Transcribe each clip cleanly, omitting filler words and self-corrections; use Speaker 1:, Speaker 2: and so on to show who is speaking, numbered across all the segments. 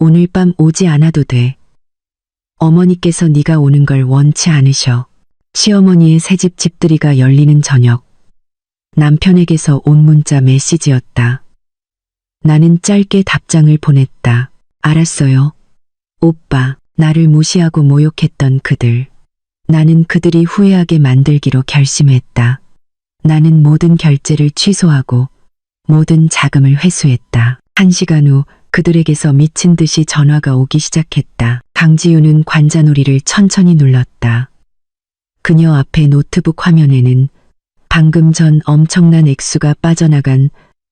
Speaker 1: 오늘 밤 오지 않아도 돼. 어머니께서 네가 오는 걸 원치 않으셔. 시어머니의 새집 집들이가 열리는 저녁. 남편에게서 온 문자 메시지였다. 나는 짧게 답장을 보냈다. 알았어요. 오빠, 나를 무시하고 모욕했던 그들. 나는 그들이 후회하게 만들기로 결심했다. 나는 모든 결제를 취소하고 모든 자금을 회수했다. 1시간 후 그들에게서 미친 듯이 전화가 오기 시작했다. 강지우는 관자놀이를 천천히 눌렀다. 그녀 앞에 노트북 화면에는 방금 전 엄청난 액수가 빠져나간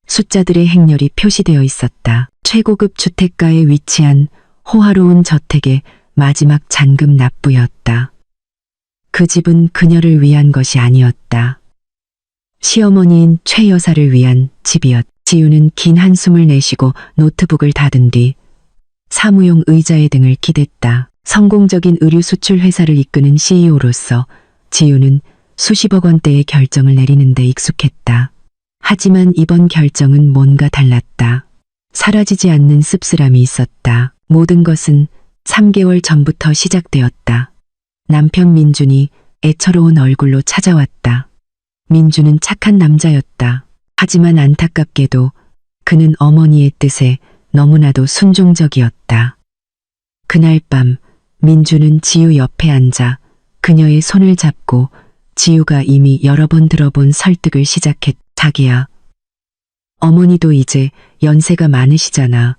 Speaker 1: 숫자들의 행렬이 표시되어 있었다. 최고급 주택가에 위치한 호화로운 저택의 마지막 잔금 납부였다. 그 집은 그녀를 위한 것이 아니었다. 시어머니인 최 여사를 위한 집이었다. 지우는 긴 한숨을 내쉬고 노트북을 닫은 뒤 사무용 의자의 등을 기댔다. 성공적인 의류 수출 회사를 이끄는 CEO로서 지우는 수십억 원대의 결정을 내리는 데 익숙했다. 하지만 이번 결정은 뭔가 달랐다. 사라지지 않는 씁쓸함이 있었다. 모든 것은 3개월 전부터 시작되었다. 남편 민준이 애처로운 얼굴로 찾아왔다. 민준은 착한 남자였다. 하지만 안타깝게도 그는 어머니의 뜻에 너무나도 순종적이었다. 그날 밤 민준은 지우 옆에 앉아 그녀의 손을 잡고 지우가 이미 여러 번 들어본 설득을 시작했다. 자기야, 어머니도 이제 연세가 많으시잖아.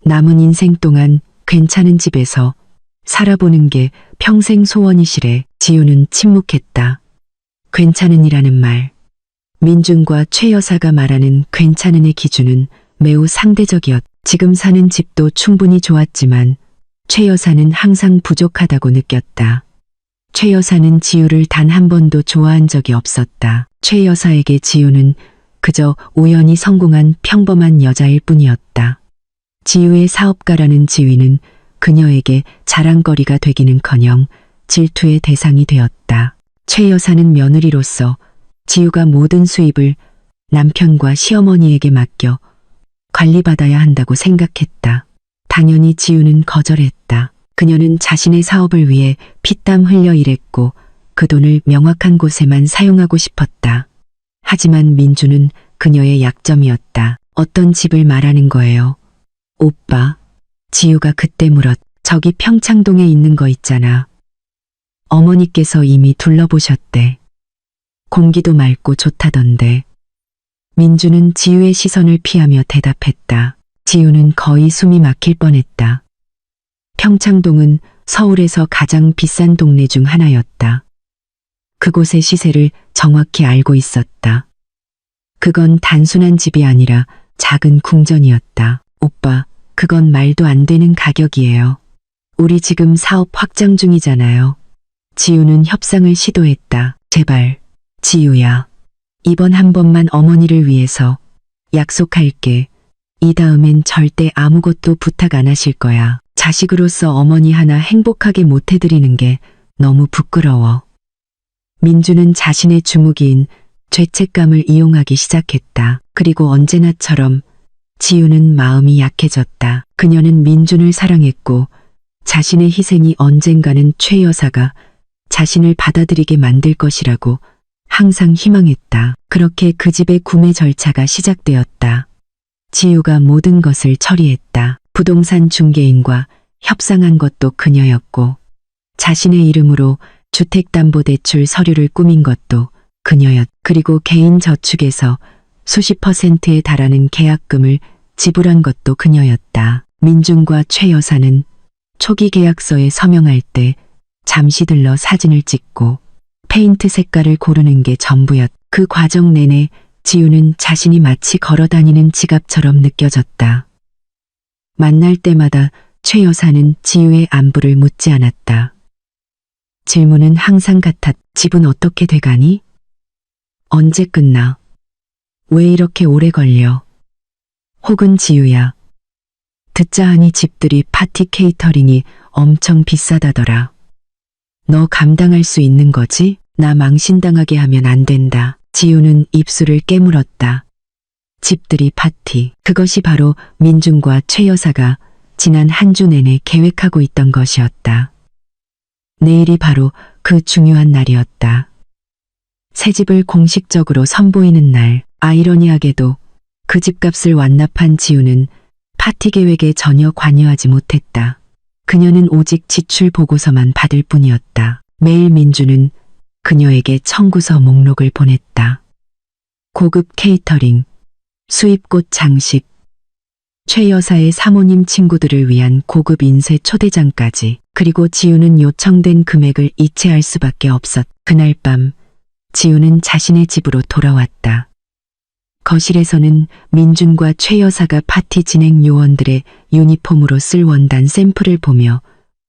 Speaker 1: 남은 인생 동안 괜찮은 집에서 살아보는 게 평생 소원이시래. 지우는 침묵했다. 괜찮은이라는 말. 민준과 최 여사가 말하는 괜찮은의 기준은 매우 상대적이었다. 지금 사는 집도 충분히 좋았지만 최 여사는 항상 부족하다고 느꼈다. 최 여사는 지우를 단 한 번도 좋아한 적이 없었다. 최 여사에게 지우는 그저 우연히 성공한 평범한 여자일 뿐이었다. 지우의 사업가라는 지위는 그녀에게 자랑거리가 되기는커녕 질투의 대상이 되었다. 최 여사는 며느리로서 지우가 모든 수입을 남편과 시어머니에게 맡겨 관리받아야 한다고 생각했다. 당연히 지우는 거절했다. 그녀는 자신의 사업을 위해 피땀 흘려 일했고 그 돈을 명확한 곳에만 사용하고 싶었다. 하지만 민주는 그녀의 약점이었다. 어떤 집을 말하는 거예요? 오빠, 지우가 그때 물었. 저기 평창동에 있는 거 있잖아. 어머니께서 이미 둘러보셨대. 공기도 맑고 좋다던데. 민주는 지우의 시선을 피하며 대답했다. 지우는 거의 숨이 막힐 뻔했다. 평창동은 서울에서 가장 비싼 동네 중 하나였다. 그곳의 시세를 정확히 알고 있었다. 그건 단순한 집이 아니라 작은 궁전이었다. 오빠, 그건 말도 안 되는 가격이에요. 우리 지금 사업 확장 중이잖아요. 지우는 협상을 시도했다. 제발, 지우야. 이번 한 번만 어머니를 위해서 약속할게. 이 다음엔 절대 아무것도 부탁 안 하실 거야. 자식으로서 어머니 하나 행복하게 못 해드리는 게 너무 부끄러워. 민주는 자신의 주무기인 죄책감을 이용하기 시작했다. 그리고 언제나처럼 지우는 마음이 약해졌다. 그녀는 민준을 사랑했고 자신의 희생이 언젠가는 최 여사가 자신을 받아들이게 만들 것이라고 항상 희망했다. 그렇게 그 집의 구매 절차가 시작되었다. 지우가 모든 것을 처리했다. 부동산 중개인과 협상한 것도 그녀였고 자신의 이름으로 주택담보대출 서류를 꾸민 것도 그녀였다. 그리고 개인 저축에서 수십 %에 달하는 계약금을 지불한 것도 그녀였다. 민준과 최 여사는 초기 계약서에 서명할 때 잠시 들러 사진을 찍고 페인트 색깔을 고르는 게 전부였다. 그 과정 내내 지우는 자신이 마치 걸어다니는 지갑처럼 느껴졌다. 만날 때마다 최 여사는 지우의 안부를 묻지 않았다. 질문은 항상 같았다. 집은 어떻게 돼가니? 언제 끝나? 왜 이렇게 오래 걸려? 혹은 지우야. 듣자 하니 집들이 파티 케이터링이 엄청 비싸다더라. 너 감당할 수 있는 거지? 나 망신당하게 하면 안 된다. 지우는 입술을 깨물었다. 집들이 파티. 그것이 바로 민준과 최 여사가 지난 한 주 내내 계획하고 있던 것이었다. 내일이 바로 그 중요한 날이었다. 새집을 공식적으로 선보이는 날. 아이러니하게도 그 집값을 완납한 지우는 파티 계획에 전혀 관여하지 못했다. 그녀는 오직 지출 보고서만 받을 뿐이었다. 매일 민주는 그녀에게 청구서 목록을 보냈다. 고급 케이터링, 수입꽃 장식, 최 여사의 사모님 친구들을 위한 고급 인쇄 초대장까지. 그리고 지우는 요청된 금액을 이체할 수밖에 없었. 그날 밤 지우는 자신의 집으로 돌아왔다. 거실에서는 민준과 최 여사가 파티 진행 요원들의 유니폼으로 쓸 원단 샘플을 보며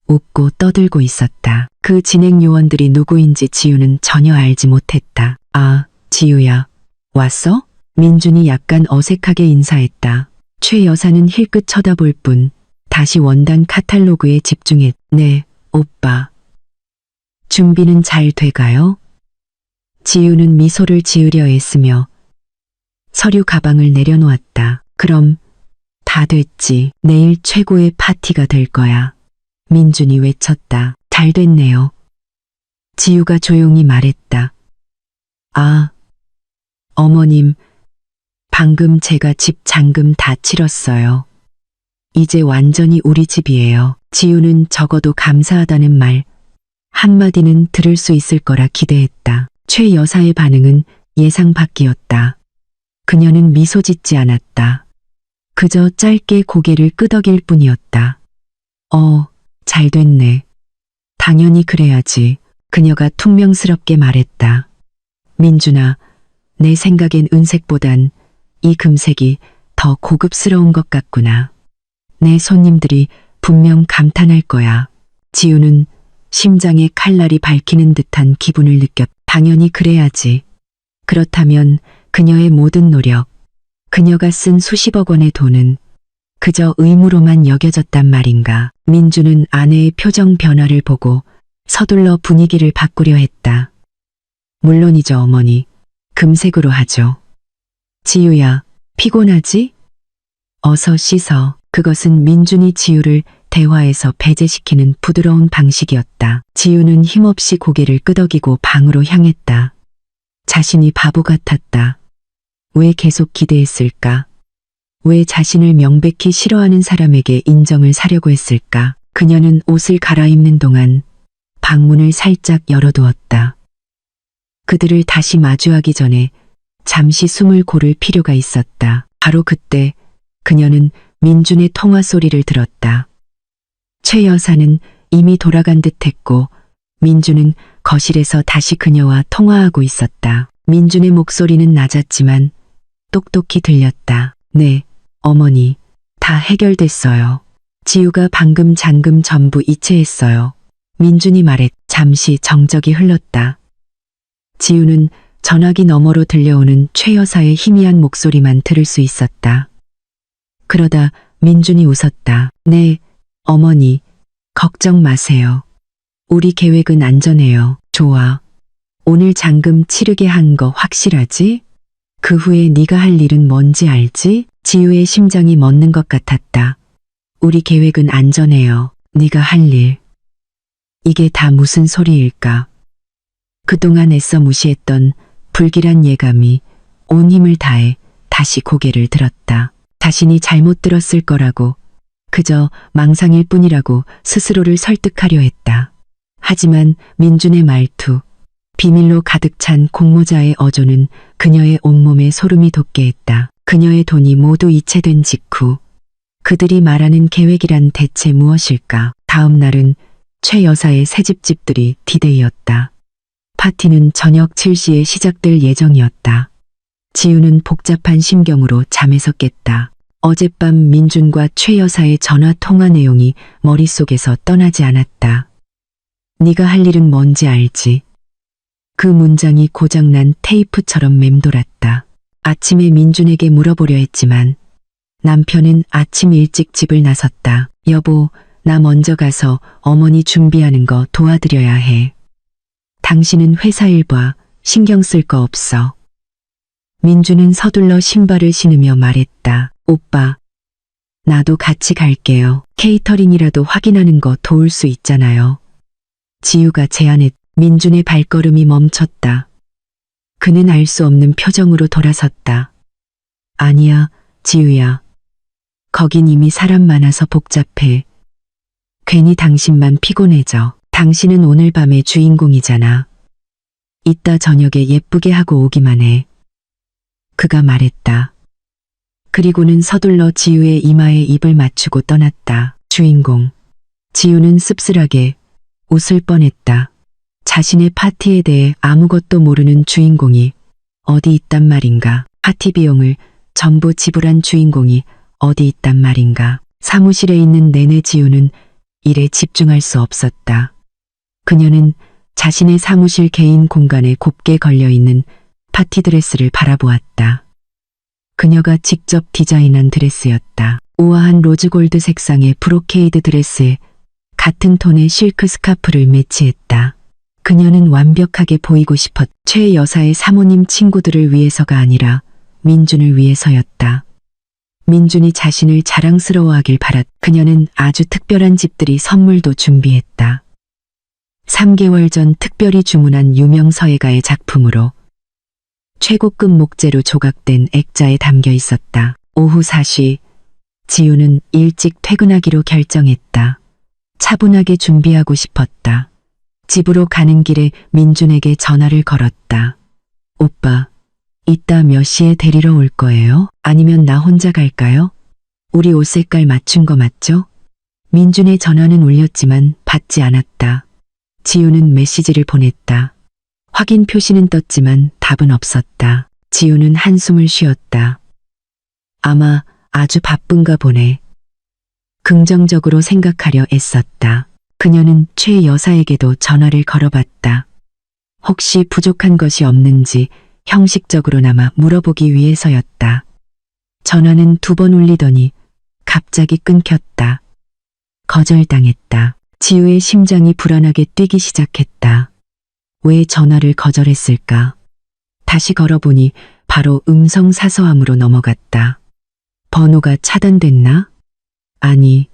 Speaker 1: 웃고 떠들고 있었다. 그 진행 요원들이 누구인지 지우는 전혀 알지 못했다. 아, 지우야. 왔어? 민준이 약간 어색하게 인사했다. 최 여사는 힐끗 쳐다볼 뿐 다시 원단 카탈로그에 집중했. 네, 오빠. 준비는 잘 돼가요? 지우는 미소를 지으려 했으며 서류 가방을 내려놓았다. 그럼 다 됐지. 내일 최고의 파티가 될 거야. 민준이 외쳤다. 잘 됐네요. 지우가 조용히 말했다. 아, 어머님, 방금 제가 집 잔금 다 치렀어요. 이제 완전히 우리 집이에요. 지우는 적어도 감사하다는 말 한마디는 들을 수 있을 거라 기대했다. 최 여사의 반응은 예상 밖이었다. 그녀는 미소 짓지 않았다. 그저 짧게 고개를 끄덕일 뿐이었다. 잘 됐네. 당연히 그래야지. 그녀가 퉁명스럽게 말했다. 민준아, 내 생각엔 은색보단 이 금색이 더 고급스러운 것 같구나. 내 손님들이 분명 감탄할 거야. 지우는 심장에 칼날이 밝히는 듯한 기분을 느꼈다. 당연히 그래야지. 그렇다면 그녀의 모든 노력, 그녀가 쓴 수십억 원의 돈은 그저 의무로만 여겨졌단 말인가. 민주는 아내의 표정 변화를 보고 서둘러 분위기를 바꾸려 했다. 물론이죠, 어머니. 금색으로 하죠. 지우야, 피곤하지? 어서 씻어. 그것은 민준이 지우를 대화에서 배제시키는 부드러운 방식이었다. 지우는 힘없이 고개를 끄덕이고 방으로 향했다. 자신이 바보 같았다. 왜 계속 기대했을까? 왜 자신을 명백히 싫어하는 사람에게 인정을 사려고 했을까? 그녀는 옷을 갈아입는 동안 방문을 살짝 열어두었다. 그들을 다시 마주하기 전에 잠시 숨을 고를 필요가 있었다. 바로 그때 그녀는 민준의 통화 소리를 들었다. 최 여사는 이미 돌아간 듯했고 민준은 거실에서 다시 그녀와 통화하고 있었다. 민준의 목소리는 낮았지만 똑똑히 들렸다. 네, 어머니, 다 해결됐어요. 지우가 방금 잔금 전부 이체했어요. 민준이 말했. 잠시 정적이 흘렀다. 지우는 전화기 너머로 들려오는 최 여사의 희미한 목소리만 들을 수 있었다. 그러다 민준이 웃었다. 네, 어머니, 걱정 마세요. 우리 계획은 안전해요. 좋아. 오늘 잔금 치르게 한 거 확실하지? 그 후에 네가 할 일은 뭔지 알지? 지우의 심장이 멎는 것 같았다. 우리 계획은 안전해요. 네가 할 일. 이게 다 무슨 소리일까? 그동안 애써 무시했던 불길한 예감이 온 힘을 다해 다시 고개를 들었다. 자신이 잘못 들었을 거라고, 그저 망상일 뿐이라고 스스로를 설득하려 했다. 하지만 민준의 말투, 비밀로 가득 찬 공모자의 어조는 그녀의 온몸에 소름이 돋게 했다. 그녀의 돈이 모두 이체된 직후 그들이 말하는 계획이란 대체 무엇일까? 다음 날은 최 여사의 새집집들이 디데이였다. 파티는 저녁 7시에 시작될 예정이었다. 지우는 복잡한 심경으로 잠에서 깼다. 어젯밤 민준과 최 여사의 전화 통화 내용이 머릿속에서 떠나지 않았다. 네가 할 일은 뭔지 알지? 그 문장이 고장난 테이프처럼 맴돌았다. 아침에 민준에게 물어보려 했지만 남편은 아침 일찍 집을 나섰다. 여보, 나 먼저 가서 어머니 준비하는 거 도와드려야 해. 당신은 회사 일 봐. 신경 쓸 거 없어. 민주는 서둘러 신발을 신으며 말했다. 오빠, 나도 같이 갈게요. 케이터링이라도 확인하는 거 도울 수 있잖아요. 지우가 제안했. 민준의 발걸음이 멈췄다. 그는 알 수 없는 표정으로 돌아섰다. 아니야, 지우야. 거긴 이미 사람 많아서 복잡해. 괜히 당신만 피곤해져. 당신은 오늘 밤의 주인공이잖아. 이따 저녁에 예쁘게 하고 오기만 해. 그가 말했다. 그리고는 서둘러 지우의 이마에 입을 맞추고 떠났다. 주인공. 지우는 씁쓸하게 웃을 뻔했다. 자신의 파티에 대해 아무것도 모르는 주인공이 어디 있단 말인가. 파티 비용을 전부 지불한 주인공이 어디 있단 말인가. 사무실에 있는 내내 지우는 일에 집중할 수 없었다. 그녀는 자신의 사무실 개인 공간에 곱게 걸려있는 파티 드레스를 바라보았다. 그녀가 직접 디자인한 드레스였다. 우아한 로즈골드 색상의 브로케이드 드레스에 같은 톤의 실크 스카프를 매치했다. 그녀는 완벽하게 보이고 싶었. 최 여사의 사모님 친구들을 위해서가 아니라 민준을 위해서였다. 민준이 자신을 자랑스러워하길 바랐. 그녀는 아주 특별한 집들이 선물도 준비했다. 3개월 전 특별히 주문한 유명 서예가의 작품으로 최고급 목재로 조각된 액자에 담겨 있었다. 오후 4시, 지우는 일찍 퇴근하기로 결정했다. 차분하게 준비하고 싶었다. 집으로 가는 길에 민준에게 전화를 걸었다. 오빠, 이따 몇 시에 데리러 올 거예요? 아니면 나 혼자 갈까요? 우리 옷 색깔 맞춘 거 맞죠? 민준의 전화는 울렸지만 받지 않았다. 지우는 메시지를 보냈다. 확인 표시는 떴지만 답은 없었다. 지우는 한숨을 쉬었다. 아마 아주 바쁜가 보네. 긍정적으로 생각하려 애썼다. 그녀는 최 여사에게도 전화를 걸어봤다. 혹시 부족한 것이 없는지 형식적으로나마 물어보기 위해서였다. 전화는 2번 울리더니 갑자기 끊겼다. 거절당했다. 지우의 심장이 불안하게 뛰기 시작했다. 왜 전화를 거절했을까? 다시 걸어보니 바로 음성 사서함으로 넘어갔다. 번호가 차단됐나? 아니,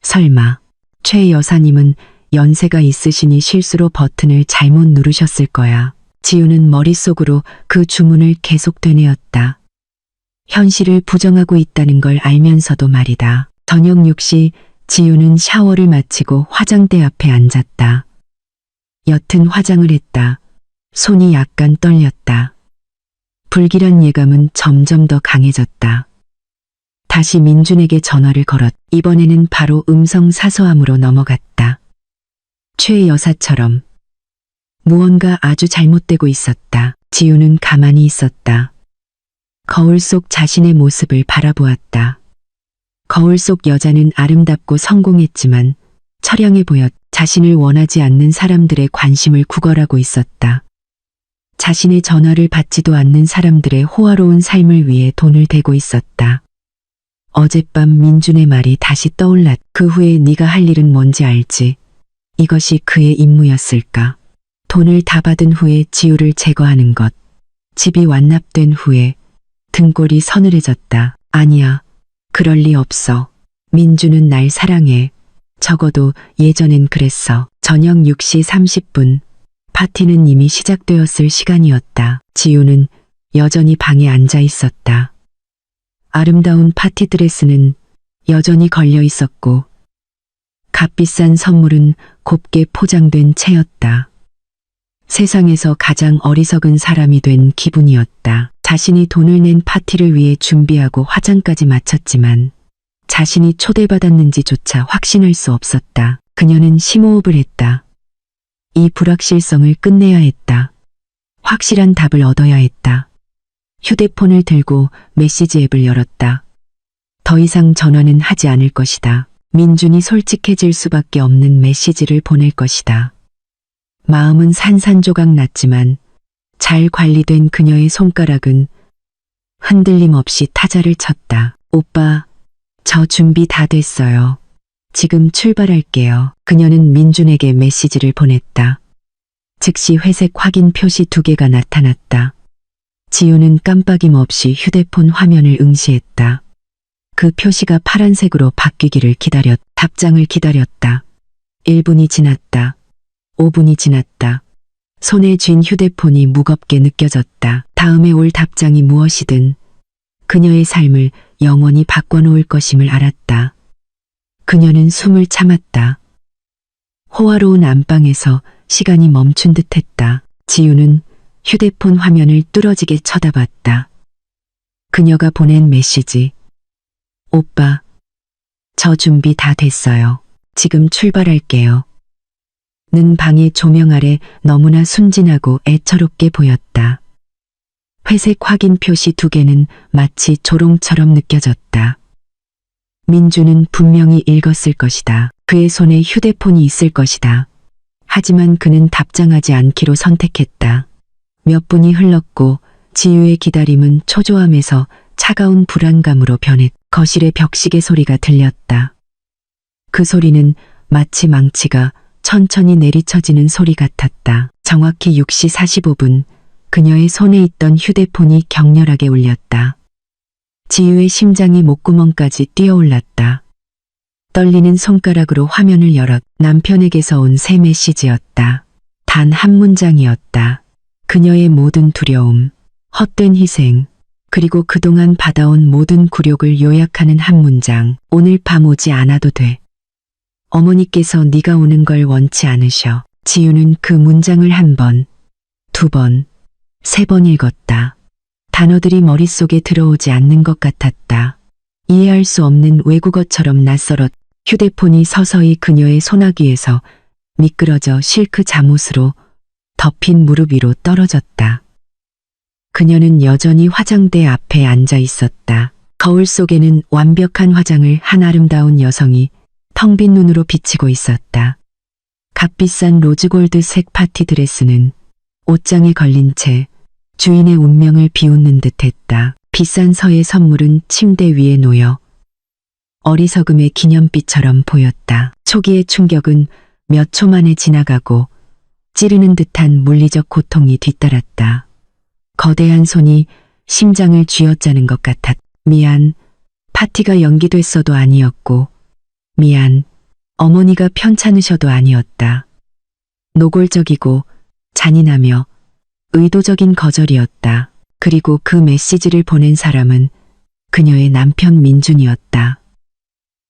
Speaker 1: 설마. 최 여사님은 연세가 있으시니 실수로 버튼을 잘못 누르셨을 거야. 지우는 머릿속으로 그 주문을 계속 되뇌었다. 현실을 부정하고 있다는 걸 알면서도 말이다. 저녁 6시 지우는 샤워를 마치고 화장대 앞에 앉았다. 옅은 화장을 했다. 손이 약간 떨렸다. 불길한 예감은 점점 더 강해졌다. 다시 민준에게 전화를 걸었. 이번에는 바로 음성 사서함으로 넘어갔다. 최 여사처럼 무언가 아주 잘못되고 있었다. 지우는 가만히 있었다. 거울 속 자신의 모습을 바라보았다. 거울 속 여자는 아름답고 성공했지만 처량해 보였. 자신을 원하지 않는 사람들의 관심을 구걸하고 있었다. 자신의 전화를 받지도 않는 사람들의 호화로운 삶을 위해 돈을 대고 있었다. 어젯밤 민준의 말이 다시 떠올랐. 그 후에 네가 할 일은 뭔지 알지? 이것이 그의 임무였을까? 돈을 다 받은 후에 지우를 제거하는 것. 집이 완납된 후에 등골이 서늘해졌다. 아니야. 그럴 리 없어. 민준은 날 사랑해. 적어도 예전엔 그랬어. 저녁 6시 30분. 파티는 이미 시작되었을 시간이었다. 지우는 여전히 방에 앉아 있었다. 아름다운 파티 드레스는 여전히 걸려 있었고 값비싼 선물은 곱게 포장된 채였다. 세상에서 가장 어리석은 사람이 된 기분이었다. 자신이 돈을 낸 파티를 위해 준비하고 화장까지 마쳤지만 자신이 초대받았는지조차 확신할 수 없었다. 그녀는 심호흡을 했다. 이 불확실성을 끝내야 했다. 확실한 답을 얻어야 했다. 휴대폰을 들고 메시지 앱을 열었다. 더 이상 전화는 하지 않을 것이다. 민준이 솔직해질 수밖에 없는 메시지를 보낼 것이다. 마음은 산산조각 났지만 잘 관리된 그녀의 손가락은 흔들림 없이 타자를 쳤다. 오빠, 저 준비 다 됐어요. 지금 출발할게요. 그녀는 민준에게 메시지를 보냈다. 즉시 회색 확인 표시 2개가 나타났다. 지우는 깜빡임 없이 휴대폰 화면을 응시했다. 그 표시가 파란색으로 바뀌기를 답장을 기다렸다. 1분이 지났다. 5분이 지났다. 손에 쥔 휴대폰이 무겁게 느껴졌다. 다음에 올 답장이 무엇이든 그녀의 삶을 영원히 바꿔놓을 것임을 알았다. 그녀는 숨을 참았다. 호화로운 안방에서 시간이 멈춘 듯했다. 지우는 휴대폰 화면을 뚫어지게 쳐다봤다. 그녀가 보낸 메시지. 오빠, 저 준비 다 됐어요. 지금 출발할게요. 는 방의 조명 아래 너무나 순진하고 애처롭게 보였다. 회색 확인 표시 2개는 마치 조롱처럼 느껴졌다. 민주는 분명히 읽었을 것이다. 그의 손에 휴대폰이 있을 것이다. 하지만 그는 답장하지 않기로 선택했다. 몇 분이 흘렀고 지유의 기다림은 초조함에서 차가운 불안감으로 거실의 벽시계 소리가 들렸다. 그 소리는 마치 망치가 천천히 내리쳐지는 소리 같았다. 정확히 6시 45분 그녀의 손에 있던 휴대폰이 격렬하게 울렸다. 지유의 심장이 목구멍까지 뛰어올랐다. 떨리는 손가락으로 화면을 열었. 남편에게서 온 새 메시지였다. 단 한 문장이었다. 그녀의 모든 두려움, 헛된 희생, 그리고 그동안 받아온 모든 굴욕을 요약하는 한 문장. 오늘 밤 오지 않아도 돼. 어머니께서 네가 오는 걸 원치 않으셔. 지유는 그 문장을 1번, 2번, 3번 읽었다. 단어들이 머릿속에 들어오지 않는 것 같았다. 이해할 수 없는 외국어처럼 낯설었. 휴대폰이 서서히 그녀의 손아귀에서 미끄러져 실크 잠옷으로 덮인 무릎 위로 떨어졌다. 그녀는 여전히 화장대 앞에 앉아 있었다. 거울 속에는 완벽한 화장을 한 아름다운 여성이 텅 빈 눈으로 비치고 있었다. 값비싼 로즈골드색 파티 드레스는 옷장에 걸린 채 주인의 운명을 비웃는 듯했다. 비싼 서의 선물은 침대 위에 놓여 어리석음의 기념비처럼 보였다. 초기의 충격은 몇 초 만에 지나가고 찌르는 듯한 물리적 고통이 뒤따랐다. 거대한 손이 심장을 쥐어짜는 것 같았다. 미안, 파티가 연기됐어도 아니었고, 미안, 어머니가 편찮으셔도 아니었다. 노골적이고 잔인하며 의도적인 거절이었다. 그리고 그 메시지를 보낸 사람은 그녀의 남편 민준이었다.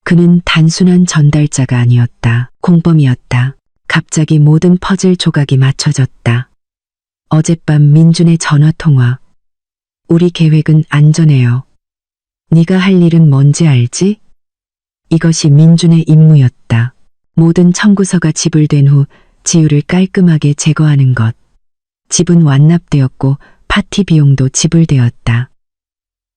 Speaker 1: 그는 단순한 전달자가 아니었다. 공범이었다. 갑자기 모든 퍼즐 조각이 맞춰졌다. 어젯밤 민준의 전화통화. 우리 계획은 안전해요. 네가 할 일은 뭔지 알지? 이것이 민준의 임무였다. 모든 청구서가 지불된 후 지유를 깔끔하게 제거하는 것. 집은 완납되었고 파티 비용도 지불되었다.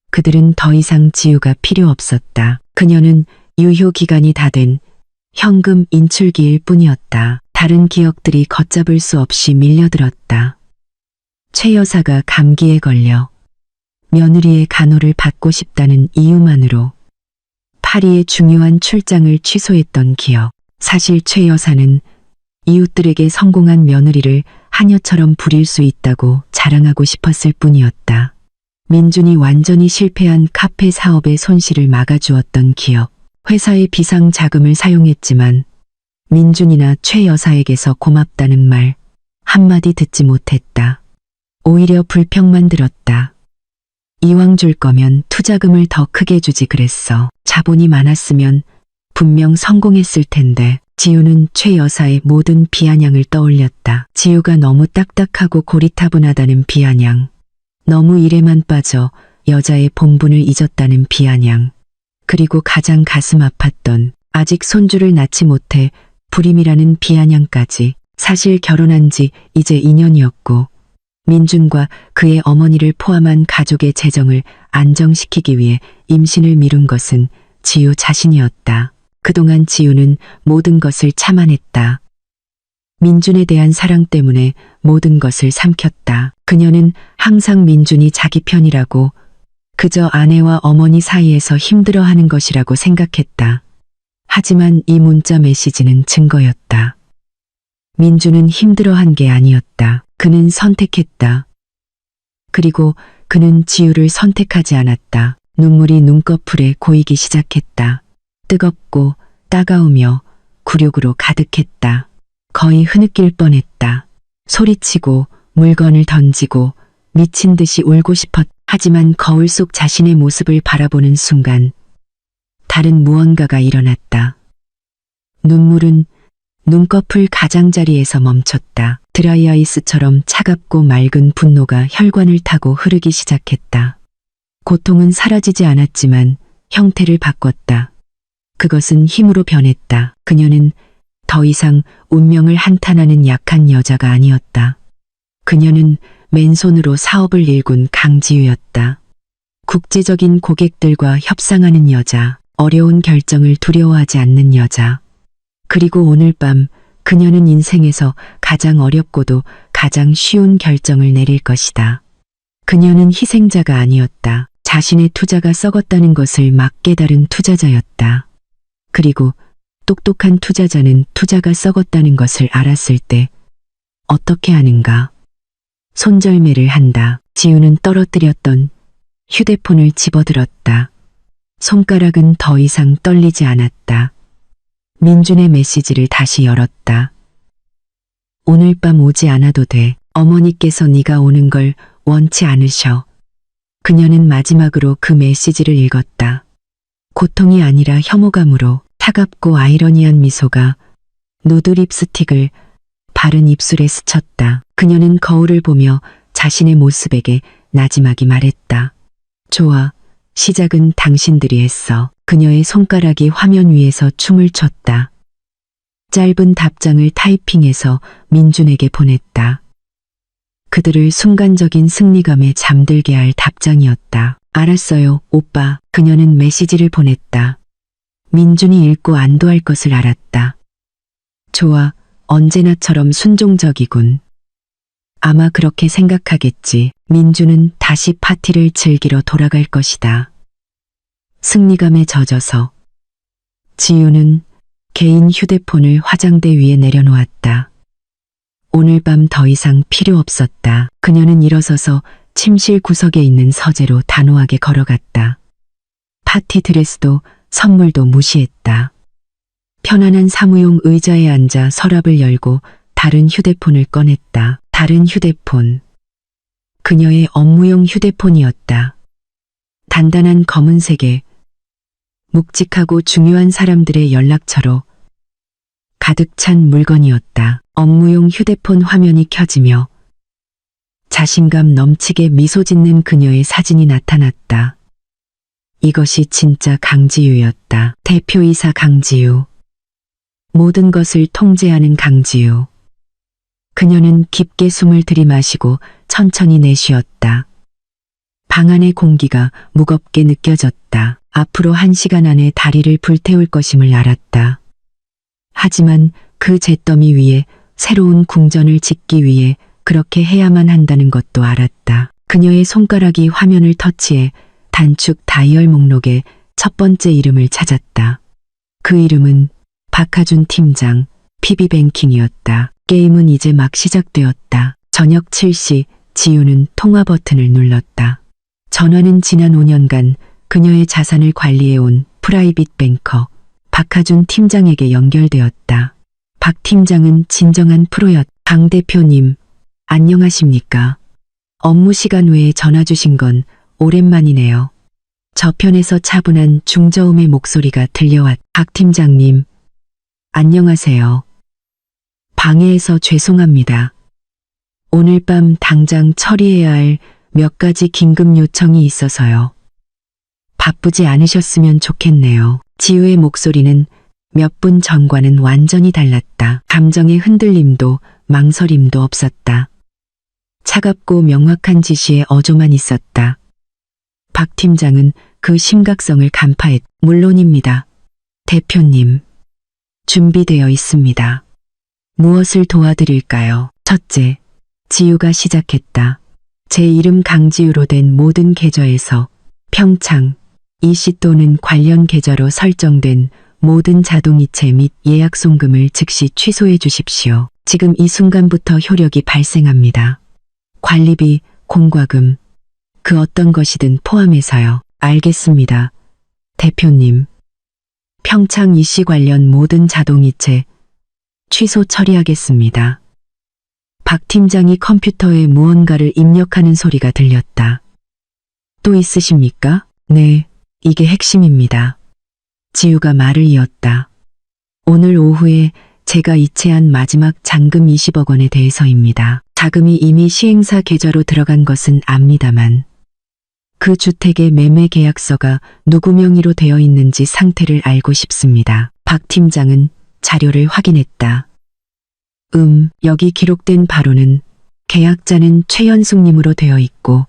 Speaker 1: 그들은 더 이상 지유가 필요 없었다. 그녀는 유효 기간이 다 된 현금 인출기일 뿐이었다. 다른 기억들이 걷잡을 수 없이 밀려들었다. 최 여사가 감기에 걸려 며느리의 간호를 받고 싶다는 이유만으로 파리의 중요한 출장을 취소했던 기억. 사실 최 여사는 이웃들에게 성공한 며느리를 하녀처럼 부릴 수 있다고 자랑하고 싶었을 뿐이었다. 민준이 완전히 실패한 카페 사업의 손실을 막아주었던 기억. 회사의 비상 자금을 사용했지만 민준이나 최 여사에게서 고맙다는 말 한마디 듣지 못했다. 오히려 불평만 들었다. 이왕 줄 거면 투자금을 더 크게 주지 그랬어. 자본이 많았으면 분명 성공했을 텐데. 지유는 최 여사의 모든 비아냥을 떠올렸다. 지유가 너무 딱딱하고 고리타분하다는 비아냥. 너무 일에만 빠져 여자의 본분을 잊었다는 비아냥. 그리고 가장 가슴 아팠던 아직 손주를 낳지 못해 불임이라는 비아냥까지. 사실 결혼한 지 이제 2년이었고 민준과 그의 어머니를 포함한 가족의 재정을 안정시키기 위해 임신을 미룬 것은 지유 자신이었다. 그동안 지유는 모든 것을 참아냈다. 민준에 대한 사랑 때문에 모든 것을 삼켰다. 그녀는 항상 민준이 자기 편이라고, 그저 아내와 어머니 사이에서 힘들어하는 것이라고 생각했다. 하지만 이 문자 메시지는 증거였다. 민준은 힘들어한 게 아니었다. 그는 선택했다. 그리고 그는 지유를 선택하지 않았다. 눈물이 눈꺼풀에 고이기 시작했다. 뜨겁고 따가우며 굴욕으로 가득했다. 거의 흐느낄 뻔했다. 소리치고 물건을 던지고 미친 듯이 울고 싶었다. 하지만 거울 속 자신의 모습을 바라보는 순간 다른 무언가가 일어났다. 눈물은 눈꺼풀 가장자리에서 멈췄다. 드라이아이스처럼 차갑고 맑은 분노가 혈관을 타고 흐르기 시작했다. 고통은 사라지지 않았지만 형태를 바꿨다. 그것은 힘으로 변했다. 그녀는 더 이상 운명을 한탄하는 약한 여자가 아니었다. 그녀는 맨손으로 사업을 일군 강지유였다. 국제적인 고객들과 협상하는 여자, 어려운 결정을 두려워하지 않는 여자. 그리고 오늘 밤 그녀는 인생에서 가장 어렵고도 가장 쉬운 결정을 내릴 것이다. 그녀는 희생자가 아니었다. 자신의 투자가 썩었다는 것을 막 깨달은 투자자였다. 그리고 똑똑한 투자자는 투자가 썩었다는 것을 알았을 때 어떻게 하는가? 손절매를 한다. 지우는 떨어뜨렸던 휴대폰을 집어들었다. 손가락은 더 이상 떨리지 않았다. 민준의 메시지를 다시 열었다. 오늘 밤 오지 않아도 돼. 어머니께서 네가 오는 걸 원치 않으셔. 그녀는 마지막으로 그 메시지를 읽었다. 고통이 아니라 혐오감으로 차갑고 아이러니한 미소가 누드 립스틱을 바른 입술에 스쳤다. 그녀는 거울을 보며 자신의 모습에게 나지막이 말했다. 좋아, 시작은 당신들이 했어. 그녀의 손가락이 화면 위에서 춤을 췄다. 짧은 답장을 타이핑해서 민준에게 보냈다. 그들을 순간적인 승리감에 잠들게 할 답장이었다. 알았어요, 오빠. 그녀는 메시지를 보냈다. 민준이 읽고 안도할 것을 알았다. 좋아, 언제나처럼 순종적이군. 아마 그렇게 생각하겠지. 민준은 다시 파티를 즐기러 돌아갈 것이다. 승리감에 젖어서 지유는 개인 휴대폰을 화장대 위에 내려놓았다. 오늘 밤 더 이상 필요 없었다. 그녀는 일어서서 침실 구석에 있는 서재로 단호하게 걸어갔다. 파티 드레스도 선물도 무시했다. 편안한 사무용 의자에 앉아 서랍을 열고 다른 휴대폰을 꺼냈다. 다른 휴대폰. 그녀의 업무용 휴대폰이었다. 단단한 검은색에 묵직하고 중요한 사람들의 연락처로 가득 찬 물건이었다. 업무용 휴대폰 화면이 켜지며 자신감 넘치게 미소 짓는 그녀의 사진이 나타났다. 이것이 진짜 강지유였다. 대표이사 강지유. 모든 것을 통제하는 강지유. 그녀는 깊게 숨을 들이마시고 천천히 내쉬었다. 방 안의 공기가 무겁게 느껴졌다. 앞으로 1시간 안에 다리를 불태울 것임을 알았다. 하지만 그 잿더미 위에 새로운 궁전을 짓기 위해 그렇게 해야만 한다는 것도 알았다. 그녀의 손가락이 화면을 터치해 단축 다이얼 목록에 첫 번째 이름을 찾았다. 그 이름은 박하준 팀장, PB뱅킹이었다. 게임은 이제 막 시작되었다. 저녁 7시 지우는 통화 버튼을 눌렀다. 전화는 지난 5년간 그녀의 자산을 관리해온 프라이빗 뱅커 박하준 팀장에게 연결되었다. 박 팀장은 진정한 프로였다. 강 대표님, 안녕하십니까? 업무 시간 외에 전화 주신 건 오랜만이네요. 저편에서 차분한 중저음의 목소리가 들려왔다. 박 팀장님, 안녕하세요. 방해해서 죄송합니다. 오늘 밤 당장 처리해야 할 몇 가지 긴급 요청이 있어서요. 바쁘지 않으셨으면 좋겠네요. 지우의 목소리는 몇 분 전과는 완전히 달랐다. 감정의 흔들림도 망설임도 없었다. 차갑고 명확한 지시에 어조만 있었다. 박 팀장은 그 심각성을 간파했다. 물론입니다. 대표님. 준비되어 있습니다. 무엇을 도와드릴까요? 첫째, 지우가 시작했다. 제 이름 강지우로 된 모든 계좌에서 평창, 이씨 또는 관련 계좌로 설정된 모든 자동이체 및 예약 송금을 즉시 취소해 주십시오. 지금 이 순간부터 효력이 발생합니다. 관리비, 공과금, 그 어떤 것이든 포함해서요. 알겠습니다. 대표님. 평창 이씨 관련 모든 자동이체 취소 처리하겠습니다. 박 팀장이 컴퓨터에 무언가를 입력하는 소리가 들렸다. 또 있으십니까? 네, 이게 핵심입니다. 지우가 말을 이었다. 오늘 오후에 제가 이체한 마지막 잔금 20억 원에 대해서입니다. 자금이 이미 시행사 계좌로 들어간 것은 압니다만 그 주택의 매매 계약서가 누구 명의로 되어 있는지 상태를 알고 싶습니다. 박 팀장은 자료를 확인했다. 여기 기록된 바로는 계약자는 최연숙님으로 되어 있고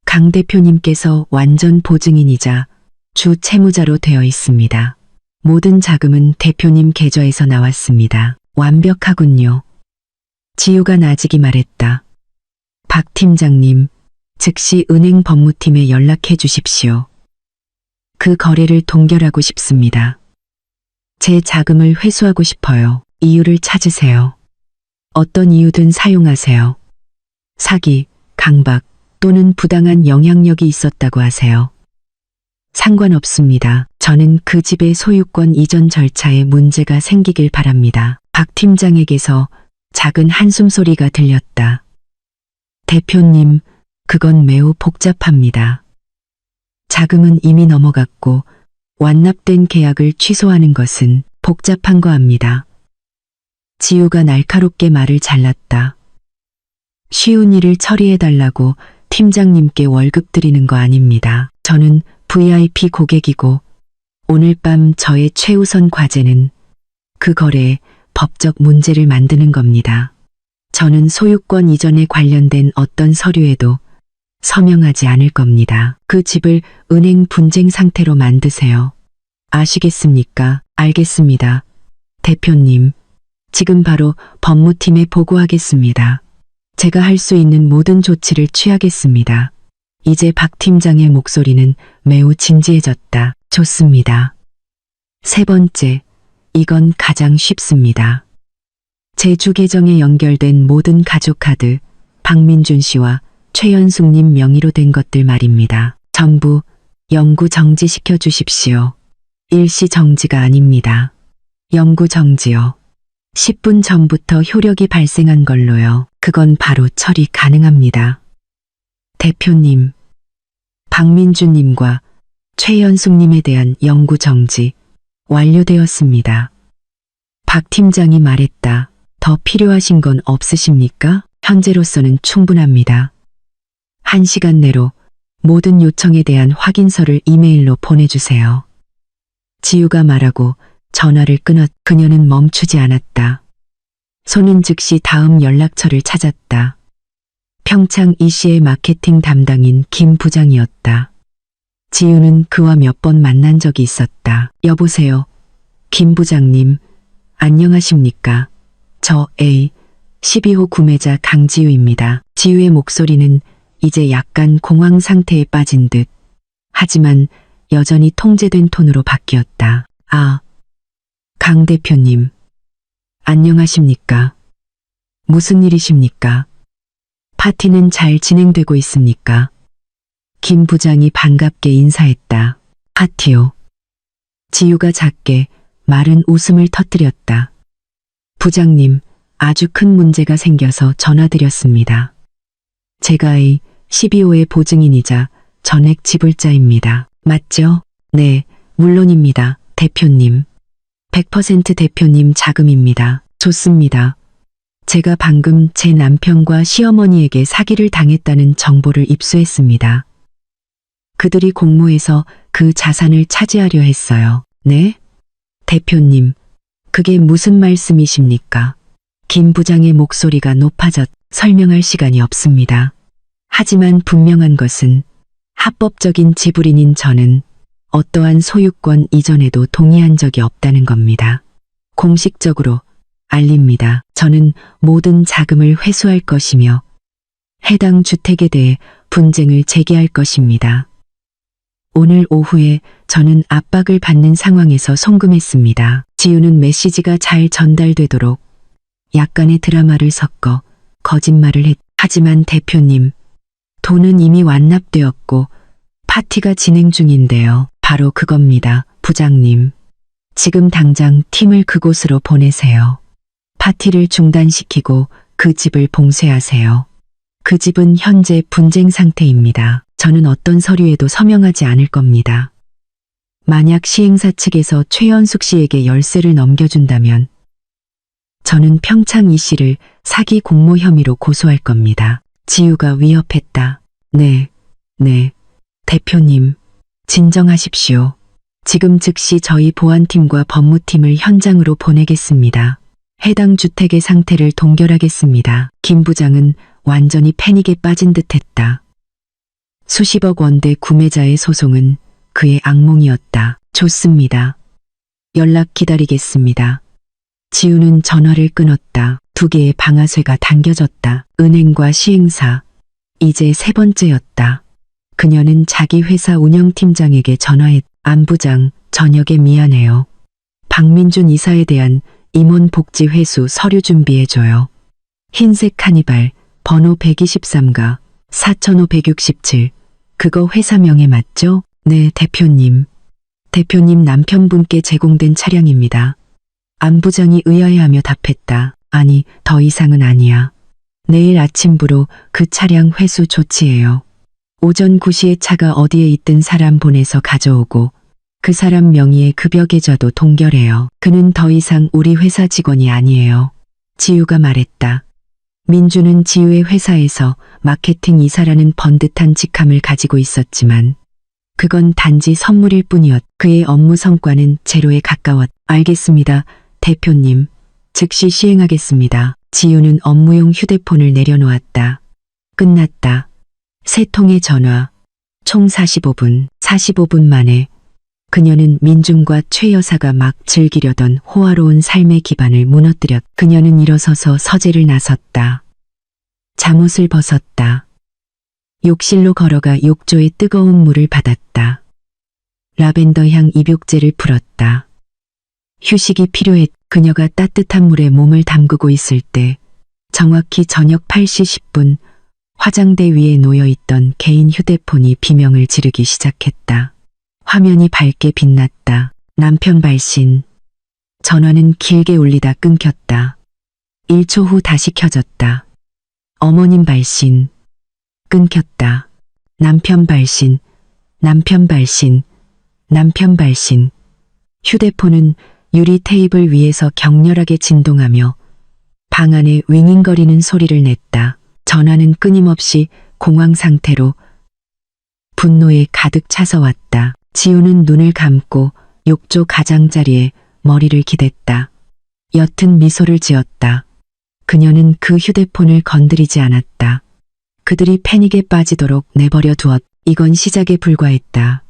Speaker 1: 강 대표님께서 완전 보증인이자 주 채무자로 되어 있습니다. 모든 자금은 대표님 계좌에서 나왔습니다. 완벽하군요. 지우가 나직이 말했다. 박 팀장님, 즉시 은행 법무팀에 연락해 주십시오. 그 거래를 동결하고 싶습니다. 제 자금을 회수하고 싶어요. 이유를 찾으세요. 어떤 이유든 사용하세요. 사기, 강박 또는 부당한 영향력이 있었다고 하세요. 상관없습니다. 저는 그 집의 소유권 이전 절차에 문제가 생기길 바랍니다. 박 팀장에게서 작은 한숨소리가 들렸다. 대표님, 그건 매우 복잡합니다. 자금은 이미 넘어갔고 완납된 계약을 취소하는 것은 복잡한 거 압니다. 지우가 날카롭게 말을 잘랐다. 쉬운 일을 처리해달라고 팀장님께 월급 드리는 거 아닙니다. 저는 VIP 고객이고 오늘 밤 저의 최우선 과제는 그 거래에 법적 문제를 만드는 겁니다. 저는 소유권 이전에 관련된 어떤 서류에도 서명하지 않을 겁니다. 그 집을 은행 분쟁 상태로 만드세요. 아시겠습니까? 알겠습니다. 대표님, 지금 바로 법무팀에 보고하겠습니다. 제가 할 수 있는 모든 조치를 취하겠습니다. 이제 박 팀장의 목소리는 매우 진지해졌다. 좋습니다. 세 번째, 이건 가장 쉽습니다. 제 주계정에 연결된 모든 가족 카드, 박민준 씨와 최연숙님 명의로 된 것들 말입니다. 전부 영구 정지시켜 주십시오. 일시 정지가 아닙니다. 영구 정지요. 10분 전부터 효력이 발생한 걸로요. 그건 바로 처리 가능합니다. 대표님, 박민주님과 최연숙님에 대한 영구 정지 완료되었습니다. 박 팀장이 말했다. 더 필요하신 건 없으십니까? 현재로서는 충분합니다. 1시간 내로 모든 요청에 대한 확인서를 이메일로 보내주세요. 지우가 말하고 전화를 끊었. 그녀는 멈추지 않았다. 손은 즉시 다음 연락처를 찾았다. 평창 이씨의 마케팅 담당인 김 부장이었다. 지우는 그와 몇 번 만난 적이 있었다. 여보세요. 김 부장님, 안녕하십니까? 저 A 12호 구매자 강지우입니다. 지우의 목소리는 이제 약간 공황 상태에 빠진 듯 하지만 여전히 통제된 톤으로 바뀌었다. 아, 강 대표님. 안녕하십니까? 무슨 일이십니까? 파티는 잘 진행되고 있습니까? 김 부장이 반갑게 인사했다. 파티요. 지우가 작게 마른 웃음을 터뜨렸다. 부장님, 아주 큰 문제가 생겨서 전화드렸습니다. 제가 이 12호의 보증인이자 전액 지불자입니다. 맞죠? 네, 물론입니다. 대표님. 100% 대표님 자금입니다. 좋습니다. 제가 방금 제 남편과 시어머니에게 사기를 당했다는 정보를 입수했습니다. 그들이 공모해서 그 자산을 차지하려 했어요. 네? 대표님, 그게 무슨 말씀이십니까? 김 부장의 목소리가 높아졌. 설명할 시간이 없습니다. 하지만 분명한 것은 합법적인 지불인인 저는 어떠한 소유권 이전에도 동의한 적이 없다는 겁니다. 공식적으로 알립니다. 저는 모든 자금을 회수할 것이며 해당 주택에 대해 분쟁을 제기할 것입니다. 오늘 오후에 저는 압박을 받는 상황에서 송금했습니다. 지우는 메시지가 잘 전달되도록 약간의 드라마를 섞어 거짓말을 했. 하지만 대표님, 돈은 이미 완납되었고 파티가 진행 중인데요. 바로 그겁니다, 부장님. 지금 당장 팀을 그곳으로 보내세요. 파티를 중단시키고 그 집을 봉쇄하세요. 그 집은 현재 분쟁 상태입니다. 저는 어떤 서류에도 서명하지 않을 겁니다. 만약 시행사 측에서 최연숙 씨에게 열쇠를 넘겨준다면 저는 평창 이 씨를 사기 공모 혐의로 고소할 겁니다. 지우가 위협했다. 네, 대표님, 진정하십시오. 지금 즉시 저희 보안팀과 법무팀을 현장으로 보내겠습니다. 해당 주택의 상태를 동결하겠습니다. 김 부장은 완전히 패닉에 빠진 듯했다. 수십억 원대 구매자의 소송은 그의 악몽이었다. 좋습니다. 연락 기다리겠습니다. 지우는 전화를 끊었다. 2개의 방아쇠가 당겨졌다. 은행과 시행사. 이제 3번째였다. 그녀는 자기 회사 운영팀장에게 전화했다. 안 부장, 저녁에 미안해요. 박민준 이사에 대한 임원 복지 회수 서류 준비해줘요. 흰색 카니발, 번호 123가 4567. 그거 회사 명에 맞죠? 네, 대표님. 대표님 남편분께 제공된 차량입니다. 안 부장이 의아해하며 답했다. 아니, 더 이상은 아니야. 내일 아침부로 그 차량 회수 조치해요. 오전 9시에 차가 어디에 있든 사람 보내서 가져오고 그 사람 명의의 급여 계좌도 동결해요. 그는 더 이상 우리 회사 직원이 아니에요. 지우가 말했다. 민주는 지우의 회사에서 마케팅 이사라는 번듯한 직함을 가지고 있었지만 그건 단지 선물일 뿐이었. 그의 업무 성과는 제로에 가까웠. 알겠습니다, 대표님. 즉시 시행하겠습니다. 지우는 업무용 휴대폰을 내려놓았다. 끝났다. 3통의 전화. 총 45분. 45분 만에 그녀는 민중과 최 여사가 막 즐기려던 호화로운 삶의 기반을 무너뜨렸. 그녀는 일어서서 서재를 나섰다. 잠옷을 벗었다. 욕실로 걸어가 욕조에 뜨거운 물을 받았다. 라벤더 향 입욕제를 풀었다. 휴식이 필요했. 그녀가 따뜻한 물에 몸을 담그고 있을 때 정확히 저녁 8시 10분 화장대 위에 놓여있던 개인 휴대폰이 비명을 지르기 시작했다. 화면이 밝게 빛났다. 남편 발신. 전화는 길게 울리다 끊겼다. 1초 후 다시 켜졌다. 어머님 발신. 끊겼다. 남편 발신. 남편 발신. 남편 발신. 휴대폰은 유리 테이블 위에서 격렬하게 진동하며 방 안에 윙윙거리는 소리를 냈다. 전화는 끊임없이 공황 상태로 분노에 가득 차서 왔다. 지우는 눈을 감고 욕조 가장자리에 머리를 기댔다. 옅은 미소를 지었다. 그녀는 그 휴대폰을 건드리지 않았다. 그들이 패닉에 빠지도록 내버려 두었. 이건 시작에 불과했다.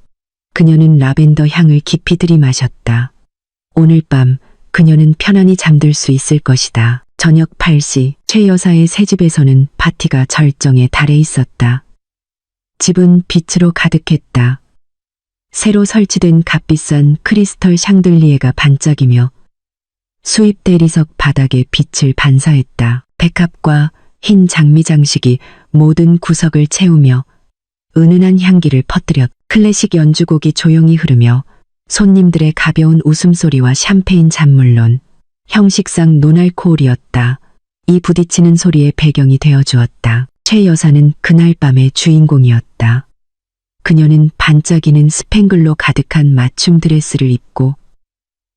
Speaker 1: 그녀는 라벤더 향을 깊이 들이마셨다. 오늘 밤 그녀는 편안히 잠들 수 있을 것이다. 저녁 8시 최 여사의 새 집에서는 파티가 절정에 달해 있었다. 집은 빛으로 가득했다. 새로 설치된 값비싼 크리스털 샹들리에가 반짝이며 수입 대리석 바닥에 빛을 반사했다. 백합과 흰 장미 장식이 모든 구석을 채우며 은은한 향기를 퍼뜨렸. 클래식 연주곡이 조용히 흐르며 손님들의 가벼운 웃음소리와 샴페인 잔물론 형식상 노알코올이었다. 이 부딪히는 소리의 배경이 되어주었다. 최 여사는 그날 밤의 주인공이었다. 그녀는 반짝이는 스팽글로 가득한 맞춤 드레스를 입고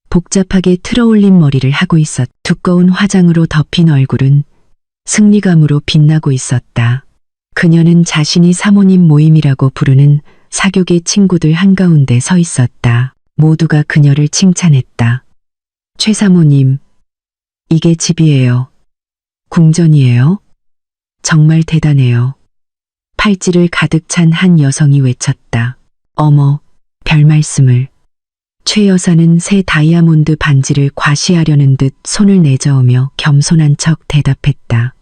Speaker 1: 복잡하게 틀어올린 머리를 하고 있었. 두꺼운 화장으로 덮인 얼굴은 승리감으로 빛나고 있었다. 그녀는 자신이 사모님 모임이라고 부르는 사교계 친구들 한가운데 서 있었다. 모두가 그녀를 칭찬했다. 최 사모님, 이게 집이에요. 궁전이에요? 정말 대단해요. 팔찌를 가득 찬 한 여성이 외쳤다. 어머, 별 말씀을. 최 여사는 새 다이아몬드 반지를 과시하려는 듯 손을 내저으며 겸손한 척 대답했다.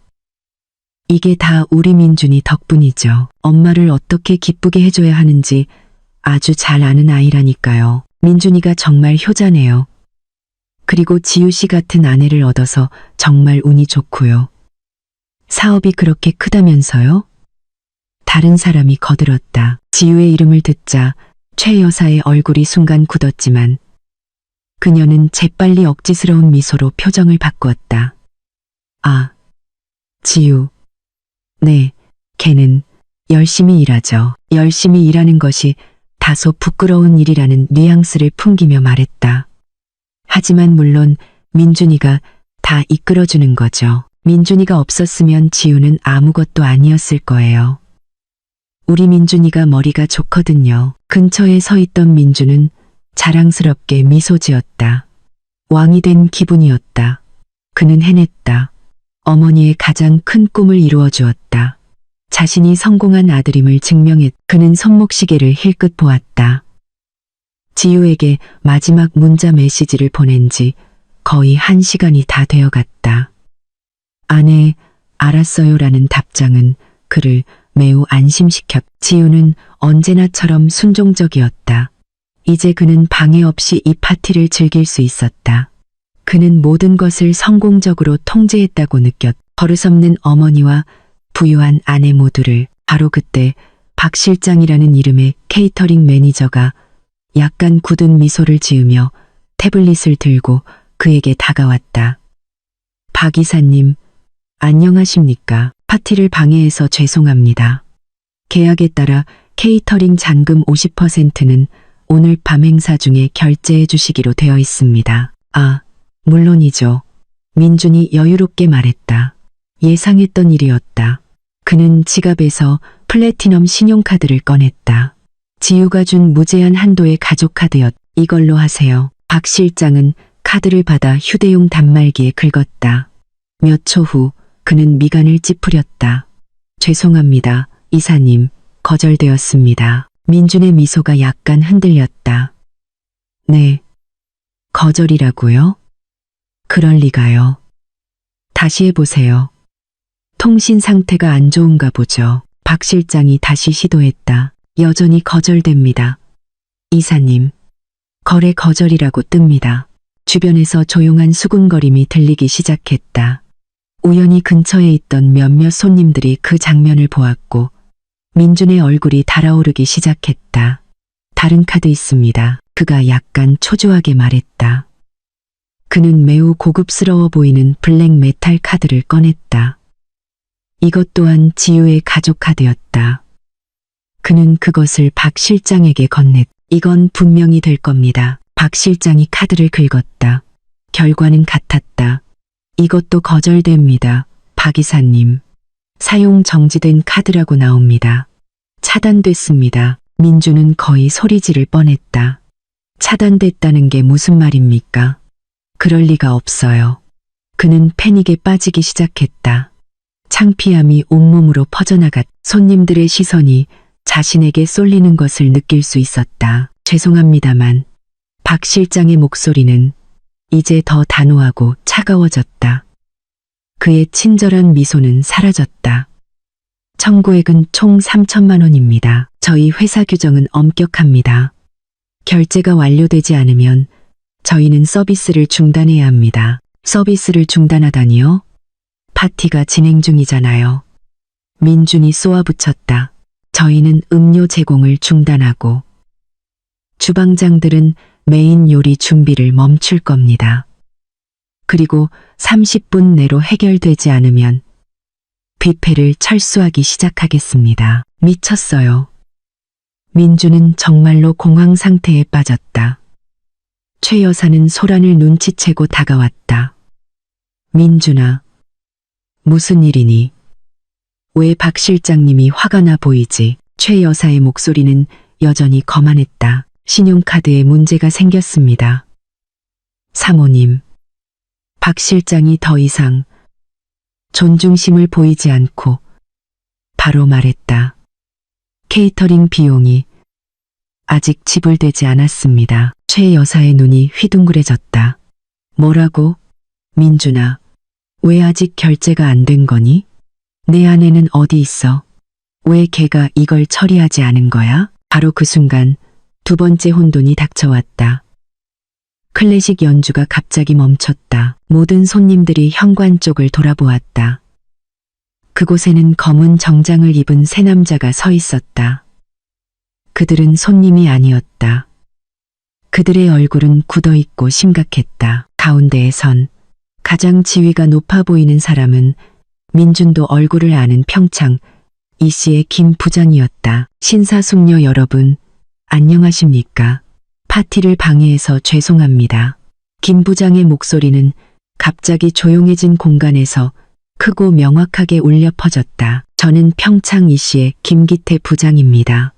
Speaker 1: 이게 다 우리 민준이 덕분이죠. 엄마를 어떻게 기쁘게 해줘야 하는지 아주 잘 아는 아이라니까요. 민준이가 정말 효자네요. 그리고 지우 씨 같은 아내를 얻어서 정말 운이 좋고요. 사업이 그렇게 크다면서요? 다른 사람이 거들었다. 지우의 이름을 듣자 최 여사의 얼굴이 순간 굳었지만 그녀는 재빨리 억지스러운 미소로 표정을 바꾸었다. 아, 지우. 네, 걔는 열심히 일하죠. 열심히 일하는 것이 다소 부끄러운 일이라는 뉘앙스를 풍기며 말했다. 하지만 물론 민준이가 다 이끌어주는 거죠. 민준이가 없었으면 지우는 아무것도 아니었을 거예요. 우리 민준이가 머리가 좋거든요. 근처에 서 있던 민준은 자랑스럽게 미소 지었다. 왕이 된 기분이었다. 그는 해냈다. 어머니의 가장 큰 꿈을 이루어 주었다. 자신이 성공한 아들임을 증명했. 그는 손목시계를 힐끗 보았다. 지우에게 마지막 문자 메시지를 보낸 지 거의 1시간이 다 되어갔다. 아내, 알았어요라는 답장은 그를 매우 안심시켰. 지우는 언제나처럼 순종적이었다. 이제 그는 방해 없이 이 파티를 즐길 수 있었다. 그는 모든 것을 성공적으로 통제했다고 느꼈. 버릇없는 어머니와 부유한 아내 모두를. 바로 그때 박 실장이라는 이름의 케이터링 매니저가 약간 굳은 미소를 지으며 태블릿을 들고 그에게 다가왔다. 박 이사님, 안녕하십니까. 파티를 방해해서 죄송합니다. 계약에 따라 케이터링 잔금 50%는 오늘 밤 행사 중에 결제해 주시기로 되어 있습니다. 아, 물론이죠. 민준이 여유롭게 말했다. 예상했던 일이었다. 그는 지갑에서 플래티넘 신용카드를 꺼냈다. 지우가 준 무제한 한도의 가족카드였. 이걸로 하세요. 박 실장은 카드를 받아 휴대용 단말기에 긁었다. 몇 초 후 그는 미간을 찌푸렸다. 죄송합니다, 이사님. 거절되었습니다. 민준의 미소가 약간 흔들렸다. 네. 거절이라고요? 그럴 리가요. 다시 해보세요. 통신 상태가 안 좋은가 보죠. 박 실장이 다시 시도했다. 여전히 거절됩니다. 이사님, 거래 거절이라고 뜹니다. 주변에서 조용한 수군거림이 들리기 시작했다. 우연히 근처에 있던 몇몇 손님들이 그 장면을 보았고 민준의 얼굴이 달아오르기 시작했다. 다른 카드 있습니다. 그가 약간 초조하게 말했다. 그는 매우 고급스러워 보이는 블랙 메탈 카드를 꺼냈다. 이것 또한 지우의 가족 카드였다. 그는 그것을 박 실장에게 건넸. 이건 분명히 될 겁니다. 박 실장이 카드를 긁었다. 결과는 같았다. 이것도 거절됩니다. 박 이사님. 사용 정지된 카드라고 나옵니다. 차단됐습니다. 민주는 거의 소리 지를 뻔했다. 차단됐다는 게 무슨 말입니까? 그럴 리가 없어요. 그는 패닉에 빠지기 시작했다. 창피함이 온몸으로 퍼져나갔. 손님들의 시선이 자신에게 쏠리는 것을 느낄 수 있었다. 죄송합니다만 박 실장의 목소리는 이제 더 단호하고 차가워졌다. 그의 친절한 미소는 사라졌다. 청구액은 총 3천만 원입니다. 저희 회사 규정은 엄격합니다. 결제가 완료되지 않으면 저희는 서비스를 중단해야 합니다. 서비스를 중단하다니요? 파티가 진행 중이잖아요. 민준이 쏘아붙였다. 저희는 음료 제공을 중단하고 주방장들은 메인 요리 준비를 멈출 겁니다. 그리고 30분 내로 해결되지 않으면 뷔페를 철수하기 시작하겠습니다. 미쳤어요. 민주는 정말로 공황 상태에 빠졌다. 최 여사는 소란을 눈치채고 다가왔다. 민준아, 무슨 일이니? 왜 박 실장님이 화가 나 보이지? 최 여사의 목소리는 여전히 거만했다. 신용카드에 문제가 생겼습니다. 사모님, 박 실장이 더 이상 존중심을 보이지 않고 바로 말했다. 케이터링 비용이 아직 지불되지 않았습니다. 최 여사의 눈이 휘둥그레졌다. 뭐라고? 민준아, 왜 아직 결제가 안 된 거니? 내 아내는 어디 있어? 왜 걔가 이걸 처리하지 않은 거야? 바로 그 순간 두 번째 혼돈이 닥쳐왔다. 클래식 연주가 갑자기 멈췄다. 모든 손님들이 현관 쪽을 돌아보았다. 그곳에는 검은 정장을 입은 세 남자가 서 있었다. 그들은 손님이 아니었다. 그들의 얼굴은 굳어있고 심각했다. 가운데에 선 가장 지위가 높아 보이는 사람은 민준도 얼굴을 아는 평창 이 씨의 김 부장이었다. 신사숙녀 여러분, 안녕하십니까? 파티를 방해해서 죄송합니다. 김 부장의 목소리는 갑자기 조용해진 공간에서 크고 명확하게 울려 퍼졌다. 저는 평창 이 씨의 김기태 부장입니다.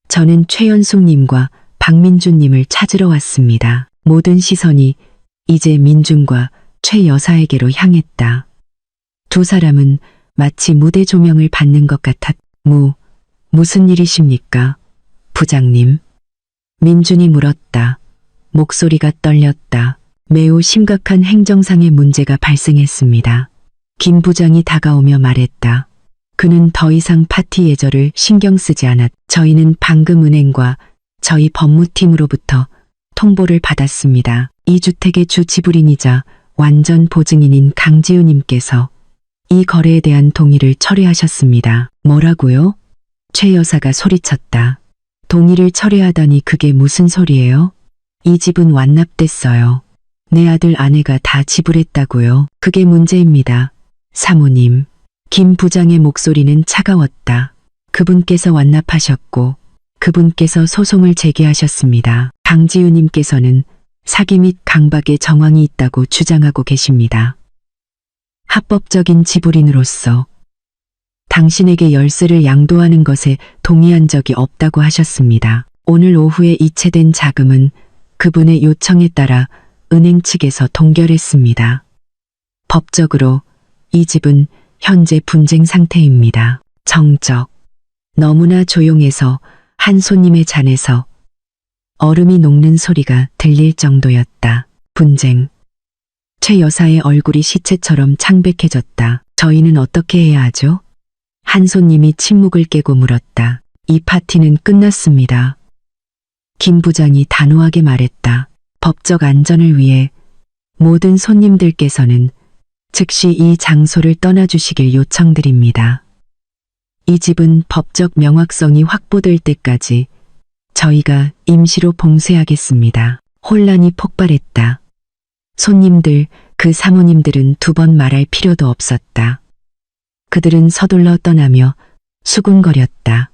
Speaker 1: 저는 최연숙님과 박민준님을 찾으러 왔습니다. 모든 시선이 이제 민준과 최 여사에게로 향했다. 두 사람은 마치 무대 조명을 받는 것 같았. 무슨 일이십니까? 부장님. 민준이 물었다. 목소리가 떨렸다. 매우 심각한 행정상의 문제가 발생했습니다. 김 부장이 다가오며 말했다. 그는 더 이상 파티 예절을 신경 쓰지 않았. 저희는 방금 은행과 저희 법무팀으로부터 통보를 받았습니다. 이 주택의 주 지불인이자 완전 보증인인 강지우님께서 이 거래에 대한 동의를 철회하셨습니다. 뭐라고요? 최 여사가 소리쳤다. 동의를 철회하다니 그게 무슨 소리예요? 이 집은 완납됐어요. 내 아들 아내가 다 지불했다고요. 그게 문제입니다. 사모님. 김 부장의 목소리는 차가웠다. 그분께서 완납하셨고 그분께서 소송을 제기하셨습니다. 강지우님께서는 사기 및 강박의 정황이 있다고 주장하고 계십니다. 합법적인 지불인으로서 당신에게 열쇠를 양도하는 것에 동의한 적이 없다고 하셨습니다. 오늘 오후에 이체된 자금은 그분의 요청에 따라 은행 측에서 동결했습니다. 법적으로 이 집은 현재 분쟁 상태입니다. 정적. 너무나 조용해서 한 손님의 잔에서 얼음이 녹는 소리가 들릴 정도였다. 분쟁. 최 여사의 얼굴이 시체처럼 창백해졌다. 저희는 어떻게 해야 하죠? 한 손님이 침묵을 깨고 물었다. 이 파티는 끝났습니다. 김 부장이 단호하게 말했다. 법적 안전을 위해 모든 손님들께서는 즉시 이 장소를 떠나주시길 요청드립니다. 이 집은 법적 명확성이 확보될 때까지 저희가 임시로 봉쇄하겠습니다. 혼란이 폭발했다. 손님들, 그 사모님들은 두 번 말할 필요도 없었다. 그들은 서둘러 떠나며 수군거렸다.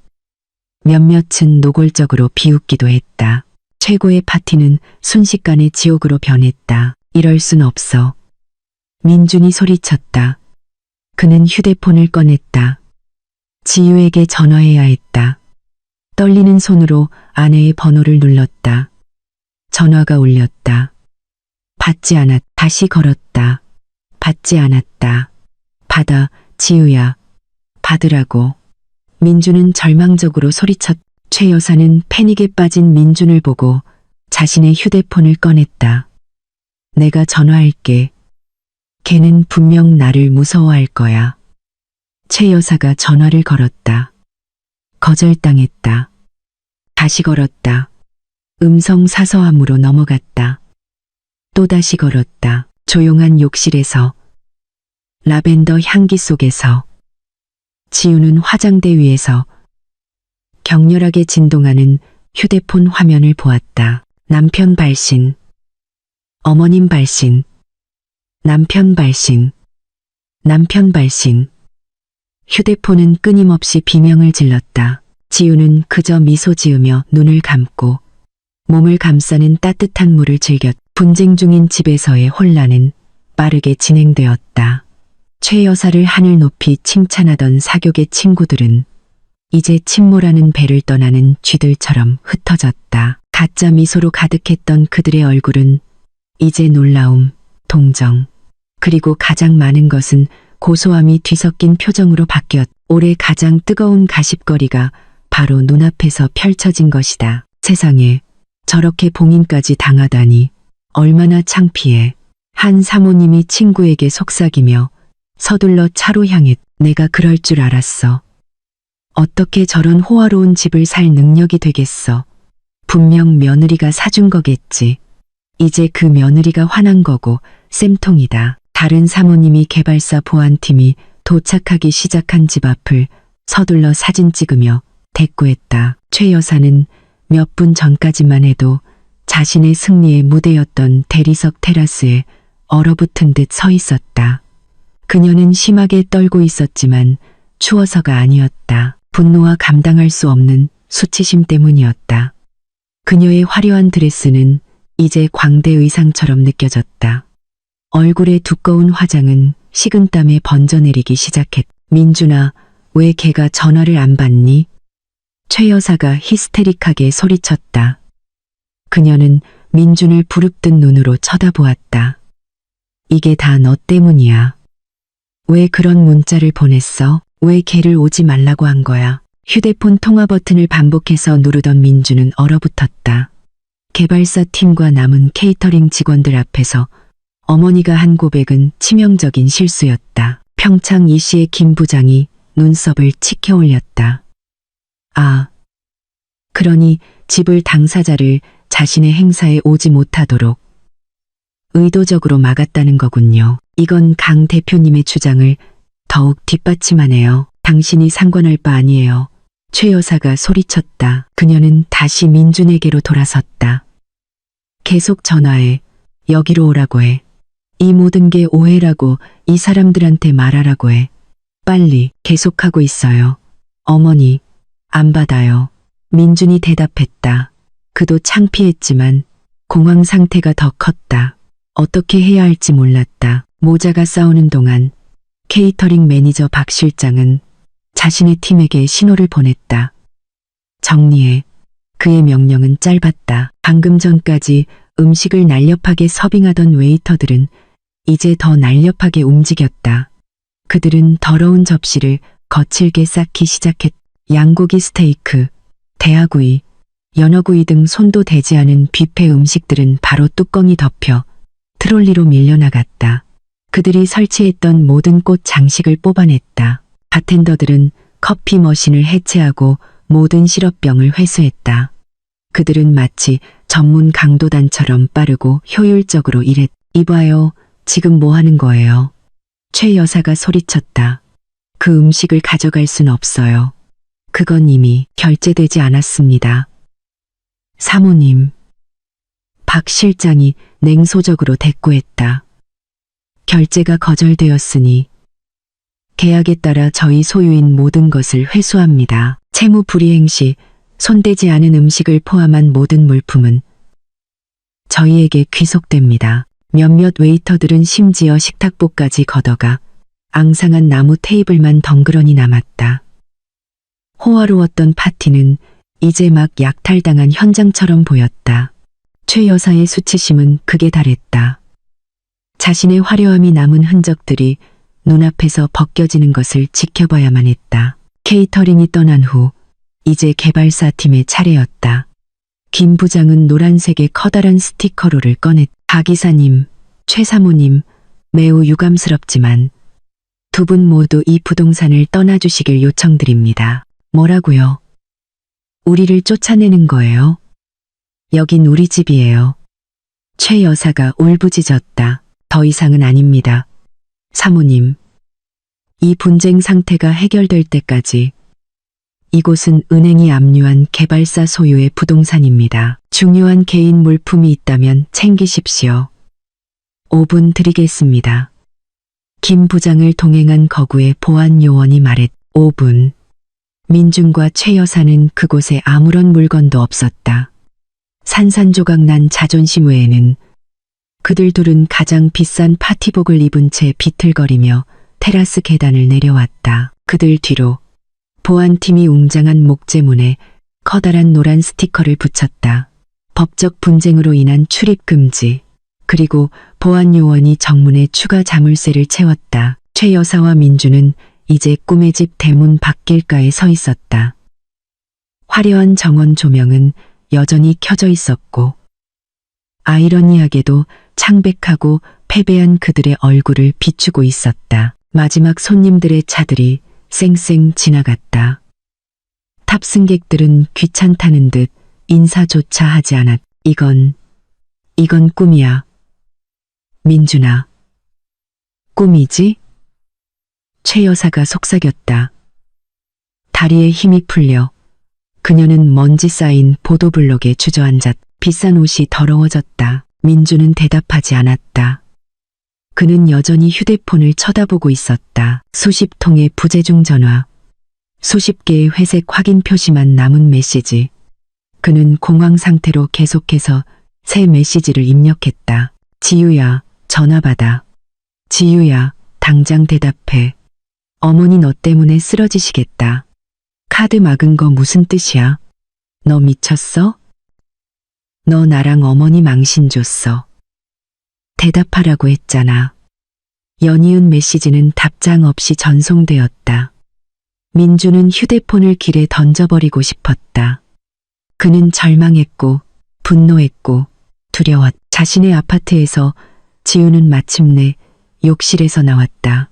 Speaker 1: 몇몇은 노골적으로 비웃기도 했다. 최고의 파티는 순식간에 지옥으로 변했다. 이럴 순 없어. 민준이 소리쳤다. 그는 휴대폰을 꺼냈다. 지유에게 전화해야 했다. 떨리는 손으로 아내의 번호를 눌렀다. 전화가 울렸다. 받지 않았. 다시 걸었다. 받지 않았다. 받아, 지우야. 받으라고. 민준은 절망적으로 소리쳤. 최 여사는 패닉에 빠진 민준을 보고 자신의 휴대폰을 꺼냈다. 내가 전화할게. 걔는 분명 나를 무서워할 거야. 최 여사가 전화를 걸었다. 거절당했다. 다시 걸었다. 음성 사서함으로 넘어갔다. 또다시 걸었다. 조용한 욕실에서 라벤더 향기 속에서 지우는 화장대 위에서 격렬하게 진동하는 휴대폰 화면을 보았다. 남편 발신, 어머님 발신, 남편 발신, 남편 발신. 휴대폰은 끊임없이 비명을 질렀다. 지우는 그저 미소 지으며 눈을 감고 몸을 감싸는 따뜻한 물을 즐겼다. 분쟁 중인 집에서의 혼란은 빠르게 진행되었다. 최 여사를 하늘 높이 칭찬하던 사교계 친구들은 이제 침몰하는 배를 떠나는 쥐들처럼 흩어졌다. 가짜 미소로 가득했던 그들의 얼굴은 이제 놀라움, 동정, 그리고 가장 많은 것은 고소함이 뒤섞인 표정으로 바뀌었다. 올해 가장 뜨거운 가십거리가 바로 눈앞에서 펼쳐진 것이다. 세상에 저렇게 봉인까지 당하다니 얼마나 창피해. 한 사모님이 친구에게 속삭이며 서둘러 차로 향했. 내가 그럴 줄 알았어. 어떻게 저런 호화로운 집을 살 능력이 되겠어. 분명 며느리가 사준 거겠지. 이제 그 며느리가 화난 거고 쌤통이다. 다른 사모님이 개발사 보안팀이 도착하기 시작한 집 앞을 서둘러 사진 찍으며 대꾸했다. 최 여사는 몇 분 전까지만 해도 자신의 승리의 무대였던 대리석 테라스에 얼어붙은 듯 서 있었다. 그녀는 심하게 떨고 있었지만 추워서가 아니었다. 분노와 감당할 수 없는 수치심 때문이었다. 그녀의 화려한 드레스는 이제 광대 의상처럼 느껴졌다. 얼굴의 두꺼운 화장은 식은땀에 번져내리기 시작했다. 민준아, 왜 걔가 전화를 안 받니? 최 여사가 히스테릭하게 소리쳤다. 그녀는 민준을 부릅뜬 눈으로 쳐다보았다. 이게 다 너 때문이야. 왜 그런 문자를 보냈어? 왜 걔를 오지 말라고 한 거야? 휴대폰 통화 버튼을 반복해서 누르던 민준은 얼어붙었다. 개발사 팀과 남은 케이터링 직원들 앞에서 어머니가 한 고백은 치명적인 실수였다. 평창 이씨의 김 부장이 눈썹을 치켜 올렸다. 아, 그러니 집을 당사자를 자신의 행사에 오지 못하도록 의도적으로 막았다는 거군요. 이건 강 대표님의 주장을 더욱 뒷받침하네요. 당신이 상관할 바 아니에요. 최 여사가 소리쳤다. 그녀는 다시 민준에게로 돌아섰다. 계속 전화해. 여기로 오라고 해. 이 모든 게 오해라고 이 사람들한테 말하라고 해. 빨리. 계속하고 있어요. 어머니, 안 받아요. 민준이 대답했다. 그도 창피했지만 공황 상태가 더 컸다. 어떻게 해야 할지 몰랐다. 모자가 싸우는 동안 케이터링 매니저 박 실장은 자신의 팀에게 신호를 보냈다. 정리해. 그의 명령은 짧았다. 방금 전까지 음식을 날렵하게 서빙하던 웨이터들은 이제 더 날렵하게 움직였다. 그들은 더러운 접시를 거칠게 쌓기 시작했다. 양고기 스테이크, 대하구이, 연어구이 등 손도 대지 않은 뷔페 음식들은 바로 뚜껑이 덮여 트롤리로 밀려나갔다. 그들이 설치했던 모든 꽃 장식을 뽑아냈다. 바텐더들은 커피 머신을 해체하고 모든 시럽병을 회수했다. 그들은 마치 전문 강도단처럼 빠르고 효율적으로 일했다. 이봐요, 지금 뭐 하는 거예요? 최 여사가 소리쳤다. 그 음식을 가져갈 순 없어요. 그건 이미 결제되지 않았습니다. 사모님. 박 실장이 냉소적으로 대꾸했다. 결제가 거절되었으니 계약에 따라 저희 소유인 모든 것을 회수합니다. 채무 불이행 시 손대지 않은 음식을 포함한 모든 물품은 저희에게 귀속됩니다. 몇몇 웨이터들은 심지어 식탁보까지 걷어가 앙상한 나무 테이블만 덩그러니 남았다. 호화로웠던 파티는 이제 막 약탈당한 현장처럼 보였다. 최 여사의 수치심은 극에 달했다. 자신의 화려함이 남은 흔적들이 눈앞에서 벗겨지는 것을 지켜봐야만 했다. 케이터링이 떠난 후 이제 개발사 팀의 차례였다. 김 부장은 노란색의 커다란 스티커로를 꺼냈다. 박 이사님, 최 사모님, 매우 유감스럽지만 두 분 모두 이 부동산을 떠나주시길 요청드립니다. 뭐라고요? 우리를 쫓아내는 거예요? 여긴 우리 집이에요. 최 여사가 울부짖었다. 더 이상은 아닙니다. 사모님, 이 분쟁 상태가 해결될 때까지 이곳은 은행이 압류한 개발사 소유의 부동산입니다. 중요한 개인 물품이 있다면 챙기십시오. 5분 드리겠습니다. 김 부장을 동행한 거구의 보안 요원이 말했. 5분. 민준과 최 여사는 그곳에 아무런 물건도 없었다. 산산조각 난 자존심 외에는 그들 둘은 가장 비싼 파티복을 입은 채 비틀거리며 테라스 계단을 내려왔다. 그들 뒤로 보안팀이 웅장한 목재문에 커다란 노란 스티커를 붙였다. 법적 분쟁으로 인한 출입 금지. 그리고 보안요원이 정문에 추가 자물쇠를 채웠다. 최 여사와 민주는 이제 꿈의 집 대문 밖길가에 서 있었다. 화려한 정원 조명은 여전히 켜져 있었고 아이러니하게도 창백하고 패배한 그들의 얼굴을 비추고 있었다. 마지막 손님들의 차들이 쌩쌩 지나갔다. 탑승객들은 귀찮다는 듯 인사조차 하지 않았다. 이건 꿈이야. 민준아. 꿈이지? 최 여사가 속삭였다. 다리에 힘이 풀려 그녀는 먼지 쌓인 보도블록에 주저앉았. 비싼 옷이 더러워졌다. 민주는 대답하지 않았다. 그는 여전히 휴대폰을 쳐다보고 있었다. 수십 통의 부재중 전화, 수십 개의 회색 확인 표시만 남은 메시지. 그는 공황 상태로 계속해서 새 메시지를 입력했다. 지유야, 전화 받아. 지유야, 당장 대답해. 어머니 너 때문에 쓰러지시겠다. 카드 막은 거 무슨 뜻이야? 너 미쳤어? 너 나랑 어머니 망신 줬어. 대답하라고 했잖아. 연이은 메시지는 답장 없이 전송되었다. 민주는 휴대폰을 길에 던져버리고 싶었다. 그는 절망했고 분노했고 두려웠다. 자신의 아파트에서 지우는 마침내 욕실에서 나왔다.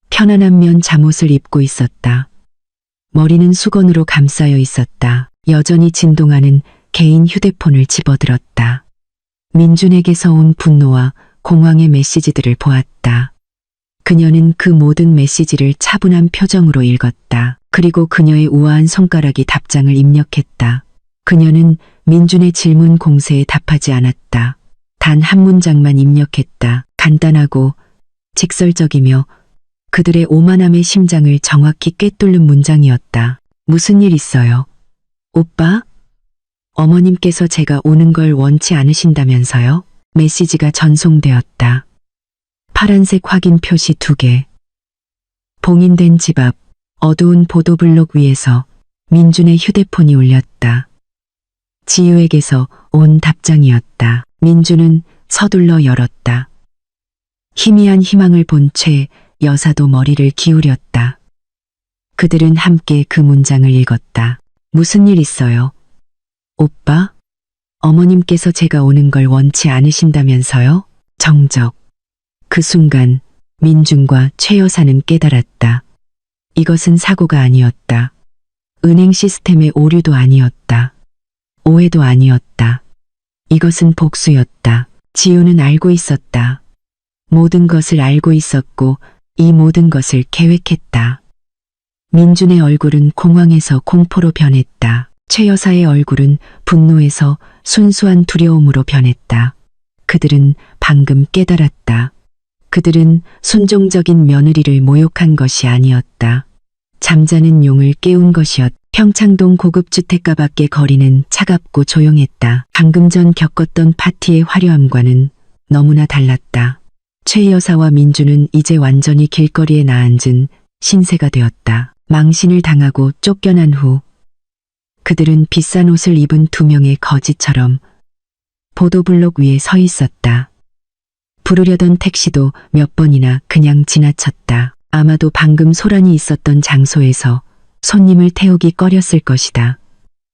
Speaker 1: 편안한 면 잠옷을 입고 있었다. 머리는 수건으로 감싸여 있었다. 여전히 진동하는 개인 휴대폰을 집어들었다. 민준에게서 온 분노와 공황의 메시지들을 보았다. 그녀는 그 모든 메시지를 차분한 표정으로 읽었다. 그리고 그녀의 우아한 손가락이 답장을 입력했다. 그녀는 민준의 질문 공세에 답하지 않았다. 단 한 문장만 입력했다. 간단하고 직설적이며 그들의 오만함의 심장을 정확히 꿰뚫는 문장이었다. 무슨 일 있어요? 오빠? 어머님께서 제가 오는 걸 원치 않으신다면서요? 메시지가 전송되었다. 파란색 확인 표시 2개. 봉인된 집 앞 어두운 보도블록 위에서 민준의 휴대폰이 울렸다. 지유에게서 온 답장이었다. 민준은 서둘러 열었다. 희미한 희망을 본 최 여사도 머리를 기울였다. 그들은 함께 그 문장을 읽었다. 무슨 일 있어요? 오빠? 어머님께서 제가 오는 걸 원치 않으신다면서요? 정적. 그 순간 민준과 최 여사는 깨달았다. 이것은 사고가 아니었다. 은행 시스템의 오류도 아니었다. 오해도 아니었다. 이것은 복수였다. 지우는 알고 있었다. 모든 것을 알고 있었고 이 모든 것을 계획했다. 민준의 얼굴은 공황에서 공포로 변했다. 최 여사의 얼굴은 분노에서 순수한 두려움으로 변했다. 그들은 방금 깨달았다. 그들은 순종적인 며느리를 모욕한 것이 아니었다. 잠자는 용을 깨운 것이었다. 평창동 고급 주택가 밖의 거리는 차갑고 조용했다. 방금 전 겪었던 파티의 화려함과는 너무나 달랐다. 최 여사와 민주는 이제 완전히 길거리에 나앉은 신세가 되었다. 망신을 당하고 쫓겨난 후 그들은 비싼 옷을 입은 두 명의 거지처럼 보도블록 위에 서 있었다. 부르려던 택시도 몇 번이나 그냥 지나쳤다. 아마도 방금 소란이 있었던 장소에서 손님을 태우기 꺼렸을 것이다.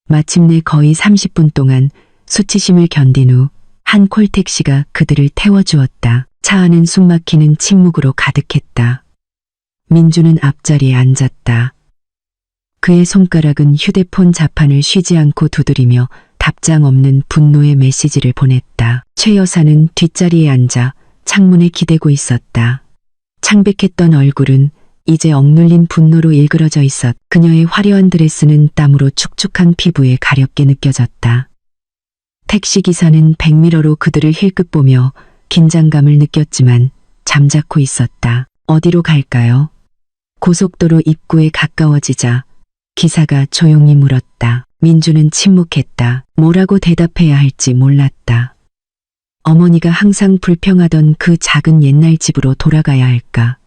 Speaker 1: 마침내 거의 30분 동안 수치심을 견딘 후 한 콜택시가 그들을 태워주었다. 차 안은 숨막히는 침묵으로 가득했다. 민주는 앞자리에 앉았다. 그의 손가락은 휴대폰 자판을 쉬지 않고 두드리며 답장 없는 분노의 메시지를 보냈다. 최 여사는 뒷자리에 앉아 창문에 기대고 있었다. 창백했던 얼굴은 이제 억눌린 분노로 일그러져 있었. 그녀의 화려한 드레스는 땀으로 축축한 피부에 가렵게 느껴졌다. 택시기사는 백미러로 그들을 힐끗 보며 긴장감을 느꼈지만 잠자코 있었다. 어디로 갈까요? 고속도로 입구에 가까워지자 기사가 조용히 물었다. 민주는 침묵했다. 뭐라고 대답해야 할지 몰랐다. 어머니가 항상 불평하던 그 작은 옛날 집으로 돌아가야 할까?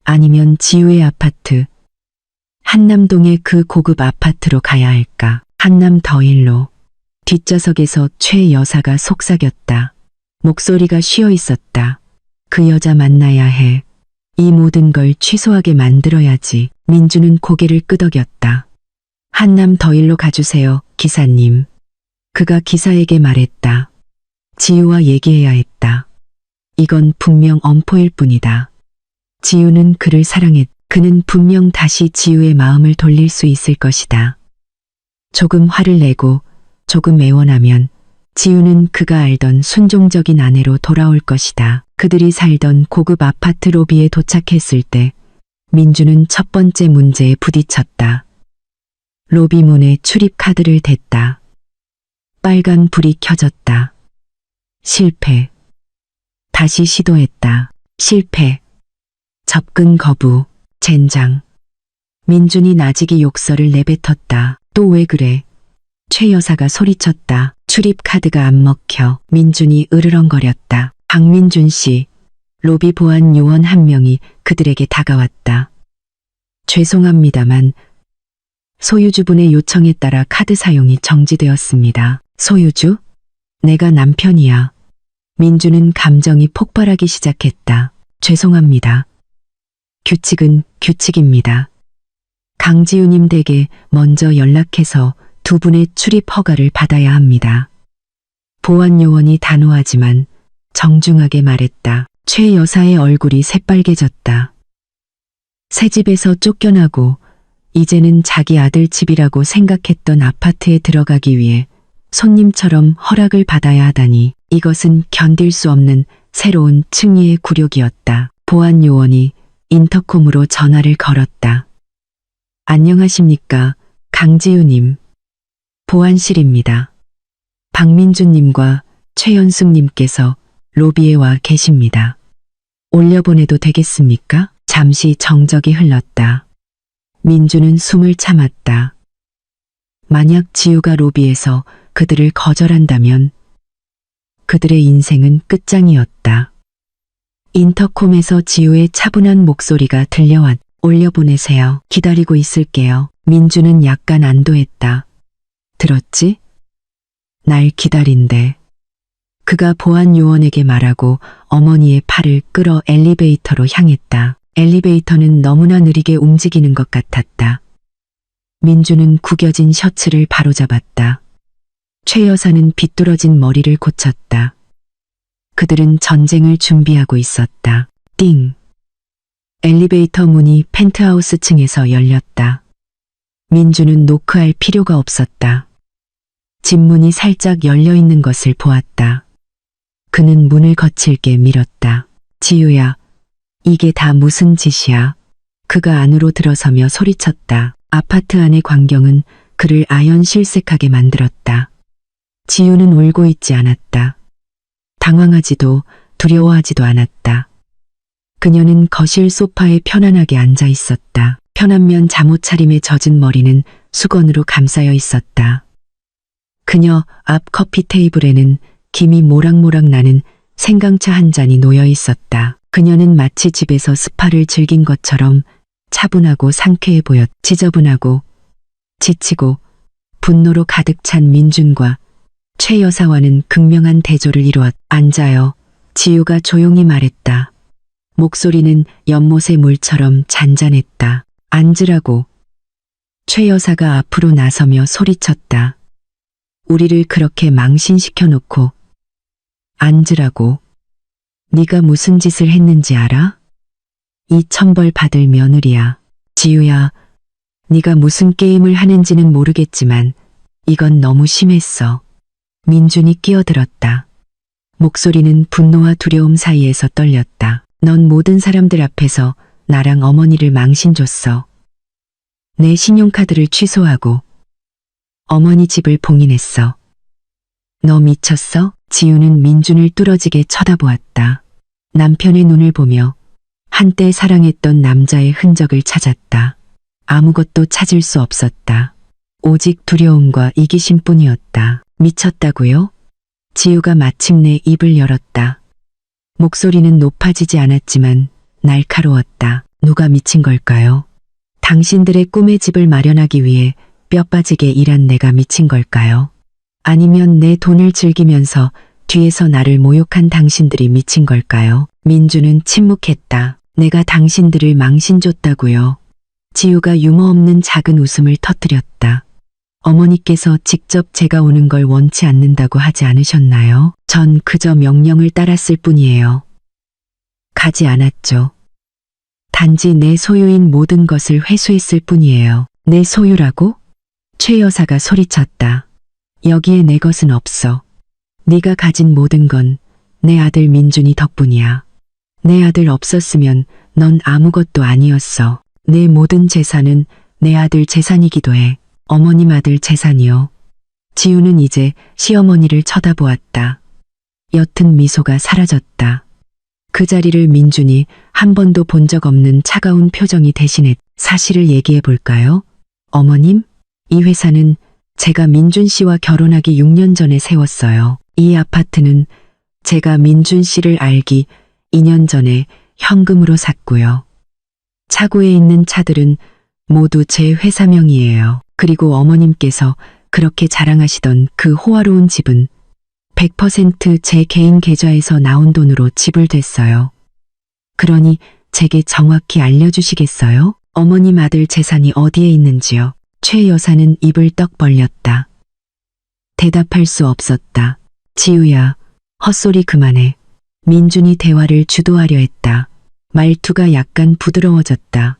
Speaker 1: 아니면 지우의 아파트, 한남동의 그 고급 아파트로 가야 할까? 한남 더힐로. 뒷좌석에서 최 여사가 속삭였다. 목소리가 쉬어 있었다. 그 여자 만나야 해. 이 모든 걸 취소하게 만들어야지. 민주는 고개를 끄덕였다. 한남 더힐로 가주세요, 기사님. 그가 기사에게 말했다. 지우와 얘기해야 했다. 이건 분명 엄포일 뿐이다. 지우는 그를 사랑했. 그는 분명 다시 지우의 마음을 돌릴 수 있을 것이다. 조금 화를 내고 조금 애원하면 지우는 그가 알던 순종적인 아내로 돌아올 것이다. 그들이 살던 고급 아파트 로비에 도착했을 때 민주는 첫 번째 문제에 부딪혔다. 로비 문에 출입 카드를 댔다. 빨간 불이 켜졌다. 실패. 다시 시도했다. 실패. 접근 거부. 젠장. 민준이 나직이 욕설을 내뱉었다. 또 왜 그래? 최 여사가 소리쳤다. 출입 카드가 안 먹혀. 민준이 으르렁거렸다. 박민준 씨. 로비 보안 요원 한 명이 그들에게 다가왔다. 죄송합니다만 소유주분의 요청에 따라 카드 사용이 정지되었습니다. 소유주? 내가 남편이야. 민주는 감정이 폭발하기 시작했다. 죄송합니다. 규칙은 규칙입니다. 강지우님 댁에 먼저 연락해서 두 분의 출입 허가를 받아야 합니다. 보안 요원이 단호하지만 정중하게 말했다. 최 여사의 얼굴이 새빨개졌다. 새 집에서 쫓겨나고 이제는 자기 아들 집이라고 생각했던 아파트에 들어가기 위해 손님처럼 허락을 받아야 하다니 이것은 견딜 수 없는 새로운 층위의 굴욕이었다. 보안 요원이 인터콤으로 전화를 걸었다. 안녕하십니까, 강지우님. 보안실입니다. 박민준님과 최연숙님께서 로비에 와 계십니다. 올려보내도 되겠습니까? 잠시 정적이 흘렀다. 민주는 숨을 참았다. 만약 지우가 로비에서 그들을 거절한다면 그들의 인생은 끝장이었다. 인터콤에서 지우의 차분한 목소리가 들려왔. 올려보내세요. 기다리고 있을게요. 민주는 약간 안도했다. 들었지? 날 기다린대. 그가 보안 요원에게 말하고 어머니의 팔을 끌어 엘리베이터로 향했다. 엘리베이터는 너무나 느리게 움직이는 것 같았다. 민주는 구겨진 셔츠를 바로잡았다. 최 여사는 비뚤어진 머리를 고쳤다. 그들은 전쟁을 준비하고 있었다. 띵. 엘리베이터 문이 펜트하우스 층에서 열렸다. 민주는 노크할 필요가 없었다. 집 문이 살짝 열려 있는 것을 보았다. 그는 문을 거칠게 밀었다. 지우야, 이게 다 무슨 짓이야? 그가 안으로 들어서며 소리쳤다. 아파트 안의 광경은 그를 아연실색하게 만들었다. 지우는 울고 있지 않았다. 당황하지도 두려워하지도 않았다. 그녀는 거실 소파에 편안하게 앉아 있었다. 편안면 잠옷 차림에 젖은 머리는 수건으로 감싸여 있었다. 그녀 앞 커피 테이블에는 김이 모락모락 나는 생강차 한 잔이 놓여 있었다. 그녀는 마치 집에서 스파를 즐긴 것처럼 차분하고 상쾌해 보였. 지저분하고 지치고 분노로 가득 찬 민준과 최 여사와는 극명한 대조를 이루었. 앉아요. 지우가 조용히 말했다. 목소리는 연못의 물처럼 잔잔했다. 앉으라고. 최 여사가 앞으로 나서며 소리쳤다. 우리를 그렇게 망신시켜 놓고 앉으라고. 네가 무슨 짓을 했는지 알아? 이 천벌 받을 며느리야. 지우야, 네가 무슨 게임을 하는지는 모르겠지만 이건 너무 심했어. 민준이 끼어들었다. 목소리는 분노와 두려움 사이에서 떨렸다. 넌 모든 사람들 앞에서 나랑 어머니를 망신 줬어. 내 신용카드를 취소하고 어머니 집을 봉인했어. 너 미쳤어? 지우는 민준을 뚫어지게 쳐다보았다. 남편의 눈을 보며 한때 사랑했던 남자의 흔적을 찾았다. 아무것도 찾을 수 없었다. 오직 두려움과 이기심뿐이었다. 미쳤다고요? 지우가 마침내 입을 열었다. 목소리는 높아지지 않았지만 날카로웠다. 누가 미친 걸까요? 당신들의 꿈의 집을 마련하기 위해 뼈 빠지게 일한 내가 미친 걸까요? 아니면 내 돈을 즐기면서 뒤에서 나를 모욕한 당신들이 미친 걸까요? 민주는 침묵했다. 내가 당신들을 망신줬다고요. 지우가 유머 없는 작은 웃음을 터뜨렸다. 어머니께서 직접 제가 오는 걸 원치 않는다고 하지 않으셨나요? 전 그저 명령을 따랐을 뿐이에요. 가지 않았죠. 단지 내 소유인 모든 것을 회수했을 뿐이에요. 내 소유라고? 최 여사가 소리쳤다. 여기에 내 것은 없어. 네가 가진 모든 건 내 아들 민준이 덕분이야. 내 아들 없었으면 넌 아무것도 아니었어. 내 모든 재산은 내 아들 재산이기도 해. 어머님 아들 재산이요. 지우는 이제 시어머니를 쳐다보았다. 옅은 미소가 사라졌다. 그 자리를 민준이 한 번도 본 적 없는 차가운 표정이 대신해 사실을 얘기해 볼까요? 어머님, 이 회사는 제가 민준 씨와 결혼하기 6년 전에 세웠어요. 이 아파트는 제가 민준 씨를 알기 2년 전에 현금으로 샀고요. 차고에 있는 차들은 모두 제 회사명이에요. 그리고 어머님께서 그렇게 자랑하시던 그 호화로운 집은 100% 제 개인 계좌에서 나온 돈으로 지불됐어요. 그러니 제게 정확히 알려주시겠어요? 어머님 아들 재산이 어디에 있는지요? 최 여사는 입을 떡 벌렸다. 대답할 수 없었다. 지우야, 헛소리 그만해. 민준이 대화를 주도하려 했다. 말투가 약간 부드러워졌다.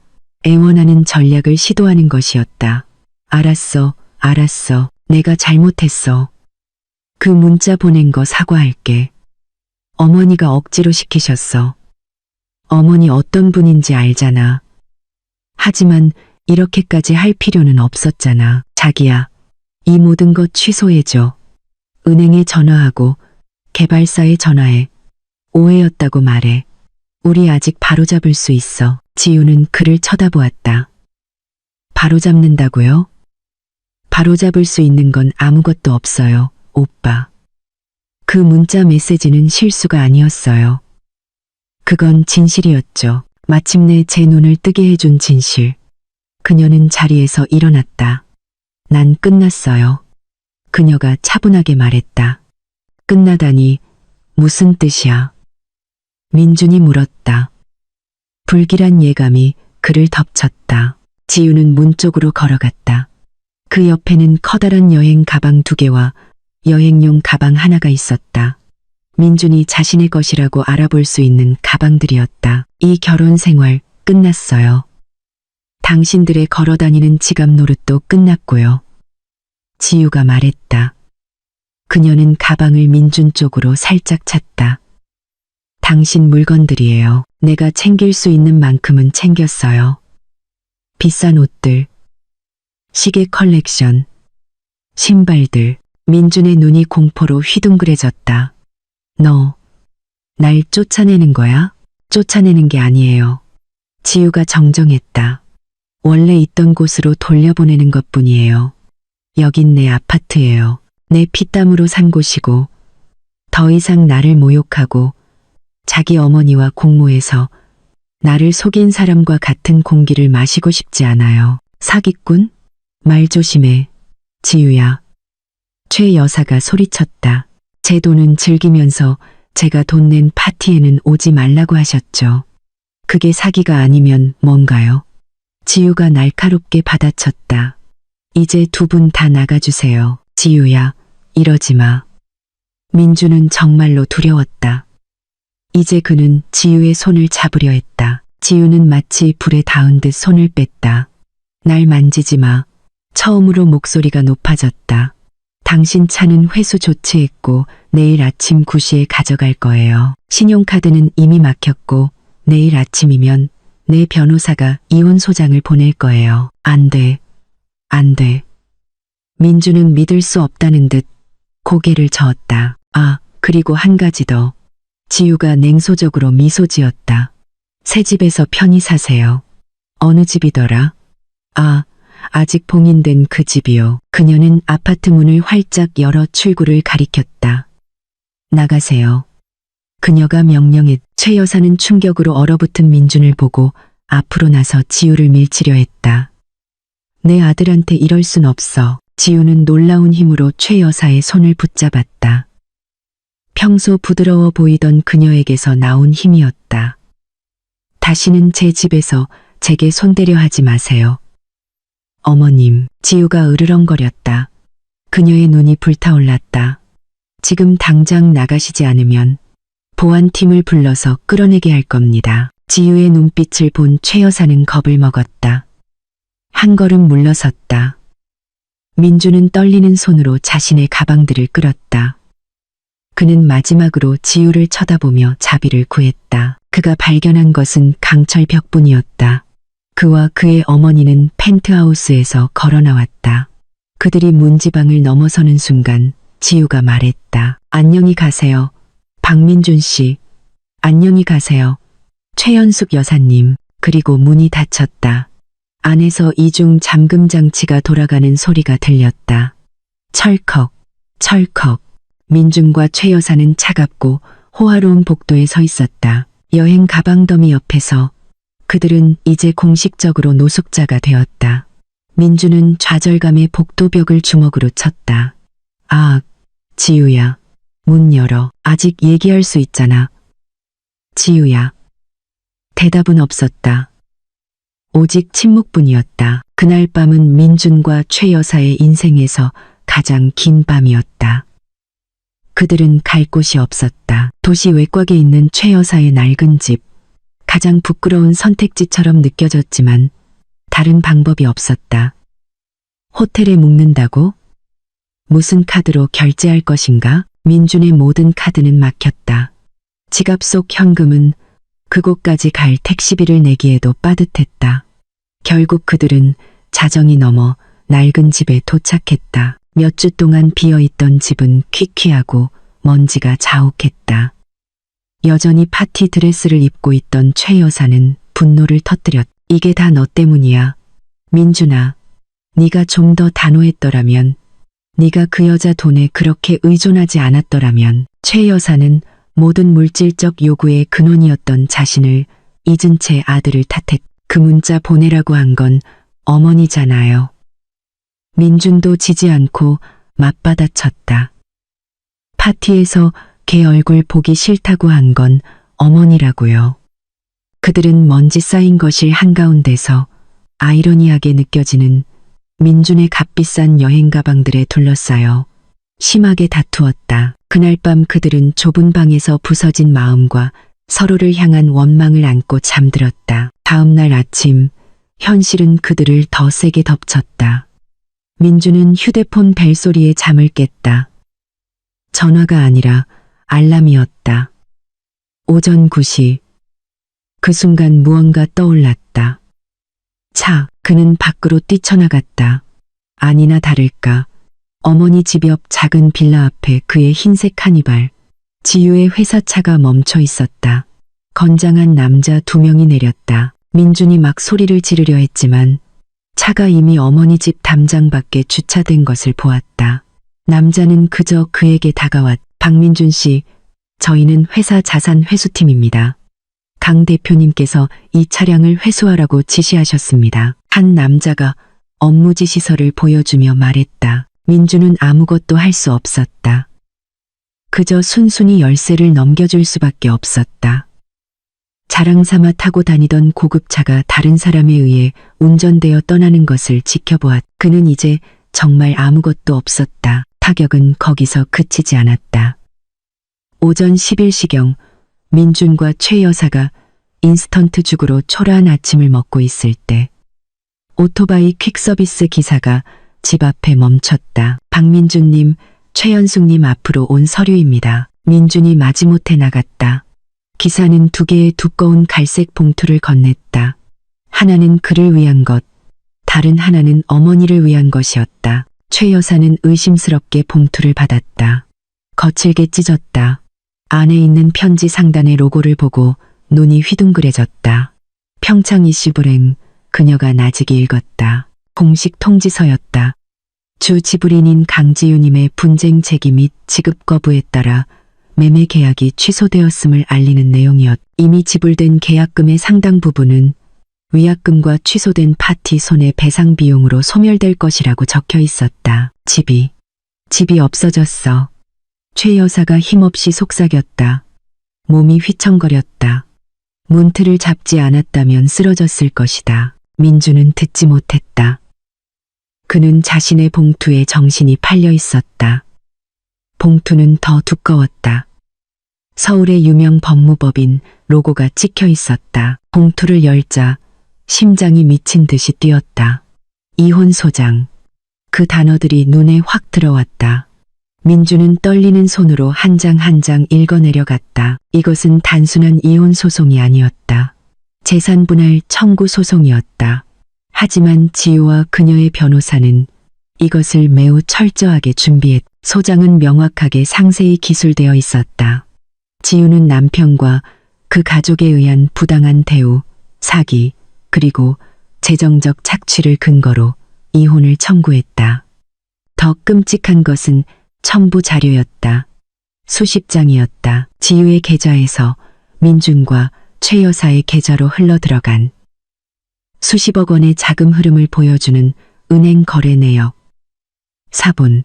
Speaker 1: 애원하는 전략을 시도하는 것이었다. 알았어, 알았어. 내가 잘못했어. 그 문자 보낸 거 사과할게. 어머니가 억지로 시키셨어. 어머니 어떤 분인지 알잖아. 하지만 이렇게까지 할 필요는 없었잖아. 자기야, 이 모든 것 취소해줘. 은행에 전화하고 개발사에 전화해. 오해였다고 말해. 우리 아직 바로잡을 수 있어. 지우는 그를 쳐다보았다. 바로잡는다고요? 바로잡을 수 있는 건 아무것도 없어요, 오빠. 그 문자 메시지는 실수가 아니었어요. 그건 진실이었죠. 마침내 제 눈을 뜨게 해준 진실. 그녀는 자리에서 일어났다. 난 끝났어요. 그녀가 차분하게 말했다. 끝나다니 무슨 뜻이야? 민준이 물었다. 불길한 예감이 그를 덮쳤다. 지우는 문 쪽으로 걸어갔다. 그 옆에는 커다란 여행 가방 2개와 여행용 가방 하나가 있었다. 민준이 자신의 것이라고 알아볼 수 있는 가방들이었다. 이 결혼 생활 끝났어요. 당신들의 걸어다니는 지갑 노릇도 끝났고요. 지우가 말했다. 그녀는 가방을 민준 쪽으로 살짝 찼다. 당신 물건들이에요. 내가 챙길 수 있는 만큼은 챙겼어요. 비싼 옷들, 시계 컬렉션, 신발들. 민준의 눈이 공포로 휘둥그레졌다. 너, 날 쫓아내는 거야? 쫓아내는 게 아니에요. 지우가 정정했다. 원래 있던 곳으로 돌려보내는 것뿐이에요. 여긴 내 아파트예요. 내 피땀으로 산 곳이고 더 이상 나를 모욕하고 자기 어머니와 공모해서 나를 속인 사람과 같은 공기를 마시고 싶지 않아요. 사기꾼? 말 조심해. 지우야. 최 여사가 소리쳤다. 제 돈은 즐기면서 제가 돈 낸 파티에는 오지 말라고 하셨죠. 그게 사기가 아니면 뭔가요? 지우가 날카롭게 받아쳤다. 이제 2분 다 나가주세요. 지우야, 이러지 마. 민주는 정말로 두려웠다. 이제 그는 지우의 손을 잡으려 했다. 지우는 마치 불에 닿은 듯 손을 뺐다. 날 만지지 마. 처음으로 목소리가 높아졌다. 당신 차는 회수 조치했고 내일 아침 9시에 가져갈 거예요. 신용카드는 이미 막혔고 내일 아침이면 내 변호사가 이혼 소장을 보낼 거예요. 안 돼. 안 돼. 민주는 믿을 수 없다는 듯 고개를 저었다. 아, 그리고 한 가지 더. 지우가 냉소적으로 미소 지었다. 새 집에서 편히 사세요. 어느 집이더라? 아, 아직 봉인된 그 집이요. 그녀는 아파트 문을 활짝 열어 출구를 가리켰다. 나가세요. 그녀가 명령했. 최 여사는 충격으로 얼어붙은 민준을 보고 앞으로 나서 지우를 밀치려 했다. 내 아들한테 이럴 순 없어. 지우는 놀라운 힘으로 최 여사의 손을 붙잡았다. 평소 부드러워 보이던 그녀에게서 나온 힘이었다. 다시는 제 집에서 제게 손대려 하지 마세요. 어머님, 지우가 으르렁거렸다. 그녀의 눈이 불타올랐다. 지금 당장 나가시지 않으면 보안팀을 불러서 끌어내게 할 겁니다. 지우의 눈빛을 본 최 여사는 겁을 먹었다. 한 걸음 물러섰다. 민주는 떨리는 손으로 자신의 가방들을 끌었다. 그는 마지막으로 지우를 쳐다보며 자비를 구했다. 그가 발견한 것은 강철 벽뿐이었다. 그와 그의 어머니는 펜트하우스에서 걸어 나왔다. 그들이 문지방을 넘어서는 순간 지우가 말했다. 안녕히 가세요. 박민준 씨. 안녕히 가세요. 최연숙 여사님. 그리고 문이 닫혔다. 안에서 이중 잠금 장치가 돌아가는 소리가 들렸다. 철컥, 철컥. 민준과 최 여사는 차갑고 호화로운 복도에 서 있었다. 여행 가방 더미 옆에서 그들은 이제 공식적으로 노숙자가 되었다. 민준은 좌절감에 복도벽을 주먹으로 쳤다. 아, 지우야. 문 열어. 아직 얘기할 수 있잖아. 지우야. 대답은 없었다. 오직 침묵뿐이었다. 그날 밤은 민준과 최 여사의 인생에서 가장 긴 밤이었다. 그들은 갈 곳이 없었다. 도시 외곽에 있는 최 여사의 낡은 집. 가장 부끄러운 선택지처럼 느껴졌지만 다른 방법이 없었다. 호텔에 묵는다고? 무슨 카드로 결제할 것인가? 민준의 모든 카드는 막혔다. 지갑 속 현금은 그곳까지 갈 택시비를 내기에도 빠듯했다. 결국 그들은 자정이 넘어 낡은 집에 도착했다. 몇 주 동안 비어있던 집은 퀴퀴하고 먼지가 자욱했다. 여전히 파티 드레스를 입고 있던 최 여사는 분노를 터뜨렸다. 이게 다 너 때문이야. 민준아, 네가 좀 더 단호했더라면, 네가 그 여자 돈에 그렇게 의존하지 않았더라면. 최 여사는 모든 물질적 요구의 근원이었던 자신을 잊은 채 아들을 탓했다. 그 문자 보내라고 한 건 어머니잖아요. 민준도 지지 않고 맞받아쳤다. 파티에서 걔 얼굴 보기 싫다고 한 건 어머니라고요. 그들은 먼지 쌓인 거실 한가운데서 아이러니하게 느껴지는 민준의 값비싼 여행 가방들에 둘러싸여 심하게 다투었다. 그날 밤 그들은 좁은 방에서 부서진 마음과 서로를 향한 원망을 안고 잠들었다. 다음 날 아침, 현실은 그들을 더 세게 덮쳤다. 민준은 휴대폰 벨소리에 잠을 깼다. 전화가 아니라 알람이었다. 오전 9시. 그 순간 무언가 떠올랐다. 그는 밖으로 뛰쳐나갔다. 아니나 다를까. 어머니 집 옆 작은 빌라 앞에 그의 흰색 카니발, 지유의 회사차가 멈춰 있었다. 건장한 남자 2명이 내렸다. 민준이 막 소리를 지르려 했지만 차가 이미 어머니 집 담장 밖에 주차된 것을 보았다. 남자는 그저 그에게 다가왔. 박민준 씨, 저희는 회사 자산 회수팀입니다. 강 대표님께서 이 차량을 회수하라고 지시하셨습니다. 한 남자가 업무지 시설을 보여주며 말했다. 민준은 아무것도 할 수 없었다. 그저 순순히 열쇠를 넘겨줄 수밖에 없었다. 자랑삼아 타고 다니던 고급차가 다른 사람에 의해 운전되어 떠나는 것을 지켜보았. 그는 이제 정말 아무것도 없었다. 타격은 거기서 그치지 않았다. 오전 11시경 민준과 최 여사가 인스턴트 죽으로 초라한 아침을 먹고 있을 때 오토바이 퀵서비스 기사가 집 앞에 멈췄다. 박민준님, 최연숙님 앞으로 온 서류입니다. 민준이 마지못해 나갔다. 기사는 2개의 두꺼운 갈색 봉투를 건넸다. 하나는 그를 위한 것, 다른 하나는 어머니를 위한 것이었다. 최 여사는 의심스럽게 봉투를 받았다. 거칠게 찢었다. 안에 있는 편지 상단의 로고를 보고 눈이 휘둥그레졌다. 평창 이슈불행, 그녀가 나직이 읽었다. 공식 통지서였다. 주 지불인인 강지유님의 분쟁 제기 및 지급 거부에 따라 매매 계약이 취소되었음을 알리는 내용이었. 이미 지불된 계약금의 상당 부분은 위약금과 취소된 파티 손해 배상 비용으로 소멸될 것이라고 적혀 있었다. 집이 없어졌어. 최 여사가 힘없이 속삭였다. 몸이 휘청거렸다. 문틀을 잡지 않았다면 쓰러졌을 것이다. 민준은 듣지 못했다. 그는 자신의 봉투에 정신이 팔려 있었다. 봉투는 더 두꺼웠다. 서울의 유명 법무법인 로고가 찍혀 있었다. 봉투를 열자 심장이 미친 듯이 뛰었다. 이혼 소장. 그 단어들이 눈에 확 들어왔다. 민주는 떨리는 손으로 한 장 한 장 읽어내려갔다. 이것은 단순한 이혼 소송이 아니었다. 재산분할 청구 소송이었다. 하지만 지우와 그녀의 변호사는 이것을 매우 철저하게 준비했다. 소장은 명확하게 상세히 기술되어 있었다. 지우는 남편과 그 가족에 의한 부당한 대우, 사기, 그리고 재정적 착취를 근거로 이혼을 청구했다. 더 끔찍한 것은 첨부 자료였다. 수십 장이었다. 지우의 계좌에서 민준과 최 여사의 계좌로 흘러들어간 수십억 원의 자금 흐름을 보여주는 은행 거래 내역, 사본,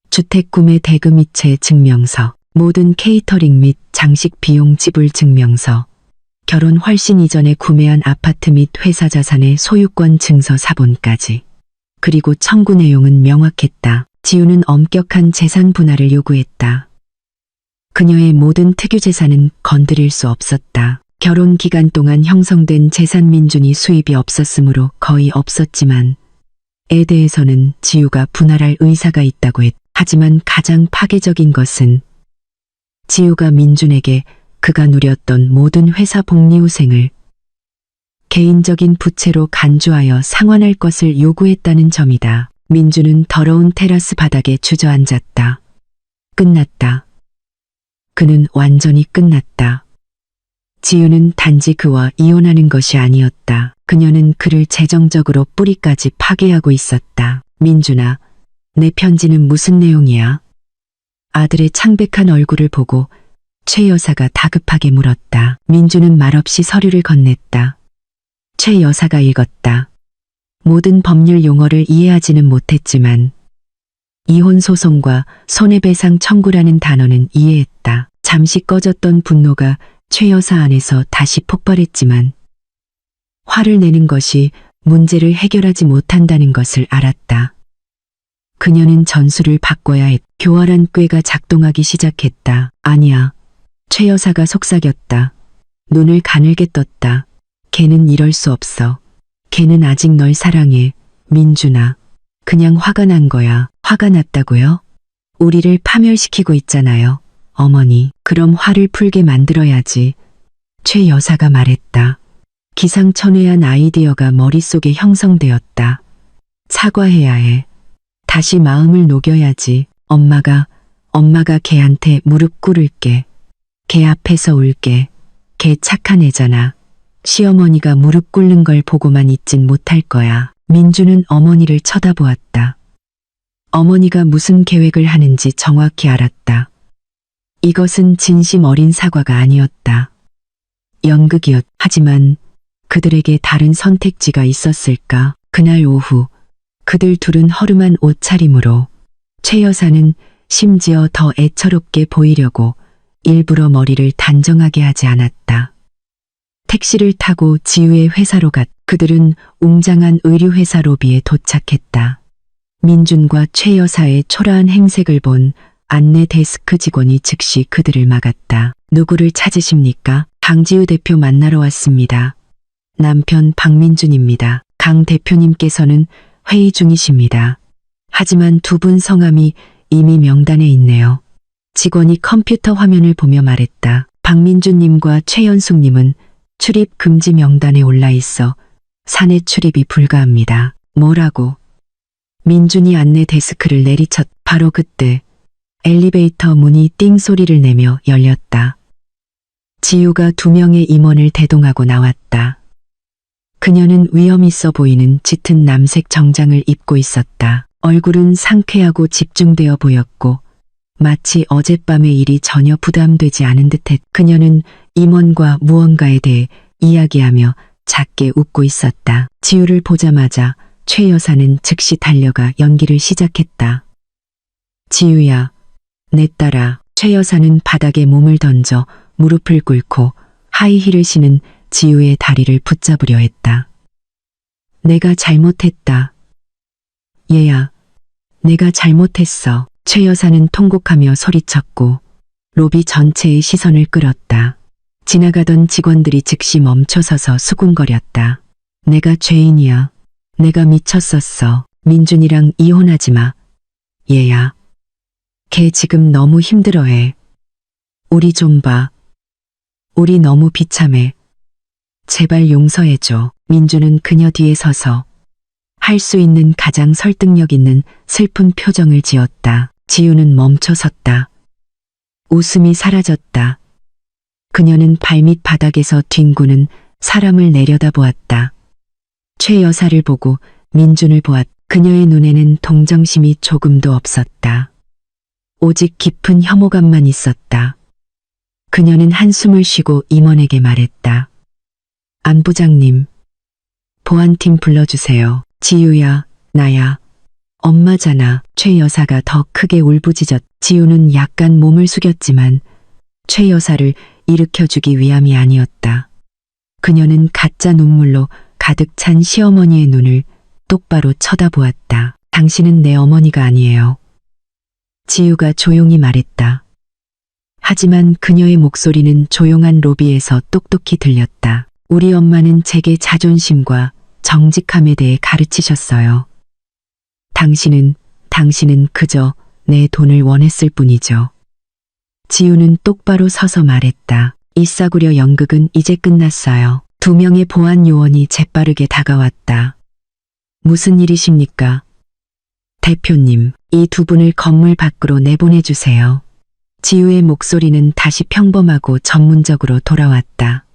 Speaker 1: 주택 구매 대금 이체 증명서, 모든 케이터링 및 장식 비용 지불 증명서, 결혼 훨씬 이전에 구매한 아파트 및 회사 자산의 소유권 증서 사본까지. 그리고 청구 내용은 명확했다. 지우는 엄격한 재산 분할을 요구했다. 그녀의 모든 특유 재산은 건드릴 수 없었다. 결혼 기간 동안 형성된 재산 민준이 수입이 없었으므로 거의 없었지만 에 대해서는 지우가 분할할 의사가 있다고 했다. 하지만 가장 파괴적인 것은 지우가 민준에게 그가 누렸던 모든 회사 복리후생을 개인적인 부채로 간주하여 상환할 것을 요구했다는 점이다. 민준은 더러운 테라스 바닥에 주저앉았다. 끝났다. 그는 완전히 끝났다. 지우는 단지 그와 이혼하는 것이 아니었다. 그녀는 그를 재정적으로 뿌리까지 파괴하고 있었다. 민준아, 내 편지는 무슨 내용이야? 아들의 창백한 얼굴을 보고 최 여사가 다급하게 물었다. 민준은 말없이 서류를 건넸다. 최 여사가 읽었다. 모든 법률 용어를 이해하지는 못했지만 이혼 소송과 손해배상 청구라는 단어는 이해했다. 잠시 꺼졌던 분노가 최 여사 안에서 다시 폭발했지만 화를 내는 것이 문제를 해결하지 못한다는 것을 알았다. 그녀는 전술을 바꿔야 했다. 교활한 꾀가 작동하기 시작했다. 아니야. 최 여사가 속삭였다. 눈을 가늘게 떴다. 걔는 이럴 수 없어. 걔는 아직 널 사랑해. 민준아. 그냥 화가 난 거야. 화가 났다고요? 우리를 파멸시키고 있잖아요. 어머니. 그럼 화를 풀게 만들어야지. 최 여사가 말했다. 기상천외한 아이디어가 머릿속에 형성되었다. 사과해야 해. 다시 마음을 녹여야지. 엄마가 걔한테 무릎 꿇을게. 걔 앞에서 울게. 걔 착한 애잖아. 시어머니가 무릎 꿇는 걸 보고만 있진 못할 거야. 민주는 어머니를 쳐다보았다. 어머니가 무슨 계획을 하는지 정확히 알았다. 이것은 진심 어린 사과가 아니었다. 연극이었. 하지만 그들에게 다른 선택지가 있었을까? 그날 오후 그들 둘은 허름한 옷차림으로 최 여사는 심지어 더 애처롭게 보이려고 일부러 머리를 단정하게 하지 않았다. 택시를 타고 지우의 회사로 갔. 그들은 웅장한 의류회사 로비에 도착했다. 민준과 최 여사의 초라한 행색을 본 안내 데스크 직원이 즉시 그들을 막았다. 누구를 찾으십니까? 강지우 대표 만나러 왔습니다. 남편 박민준입니다. 강 대표님께서는 회의 중이십니다. 하지만 두 분 성함이 이미 명단에 있네요. 직원이 컴퓨터 화면을 보며 말했다. 박민준님과 최연숙님은 출입 금지 명단에 올라 있어 사내 출입이 불가합니다. 뭐라고? 민준이 안내 데스크를 내리쳤. 바로 그때 엘리베이터 문이 띵 소리를 내며 열렸다. 지우가 두 명의 임원을 대동하고 나왔다. 그녀는 위험 있어 보이는 짙은 남색 정장을 입고 있었다. 얼굴은 상쾌하고 집중되어 보였고 마치 어젯밤의 일이 전혀 부담되지 않은 듯했. 그녀는 임원과 무언가에 대해 이야기하며 작게 웃고 있었다. 지우를 보자마자 최 여사는 즉시 달려가 연기를 시작했다. 지우야, 내 딸아. 최 여사는 바닥에 몸을 던져 무릎을 꿇고 하이힐을 신은 지우의 다리를 붙잡으려 했다. 내가 잘못했다. 얘야, 내가 잘못했어. 최 여사는 통곡하며 소리쳤고 로비 전체의 시선을 끌었다. 지나가던 직원들이 즉시 멈춰서서 수군거렸다. 내가 죄인이야. 내가 미쳤었어. 민준이랑 이혼하지 마. 얘야. 걔 지금 너무 힘들어해. 우리 좀 봐. 우리 너무 비참해. 제발 용서해줘. 민주는 그녀 뒤에 서서 할 수 있는 가장 설득력 있는 슬픈 표정을 지었다. 지우는 멈춰 섰다. 웃음이 사라졌다. 그녀는 발밑 바닥에서 뒹구는 사람을 내려다보았다. 최 여사를 보고 민준을 보았다. 그녀의 눈에는 동정심이 조금도 없었다. 오직 깊은 혐오감만 있었다. 그녀는 한숨을 쉬고 임원에게 말했다. 안 부장님, 보안팀 불러주세요. 지우야, 나야. 엄마잖아. 최 여사가 더 크게 울부짖었. 지우는 약간 몸을 숙였지만 최 여사를 일으켜주기 위함이 아니었다. 그녀는 가짜 눈물로 가득 찬 시어머니의 눈을 똑바로 쳐다보았다. 당신은 내 어머니가 아니에요. 지우가 조용히 말했다. 하지만 그녀의 목소리는 조용한 로비에서 똑똑히 들렸다. 우리 엄마는 제게 자존심과 정직함에 대해 가르치셨어요. 당신은 그저 내 돈을 원했을 뿐이죠. 지우는 똑바로 서서 말했다. 이 싸구려 연극은 이제 끝났어요. 2명의 보안 요원이 재빠르게 다가왔다. 무슨 일이십니까? 대표님, 이 2분을 건물 밖으로 내보내주세요. 지우의 목소리는 다시 평범하고 전문적으로 돌아왔다.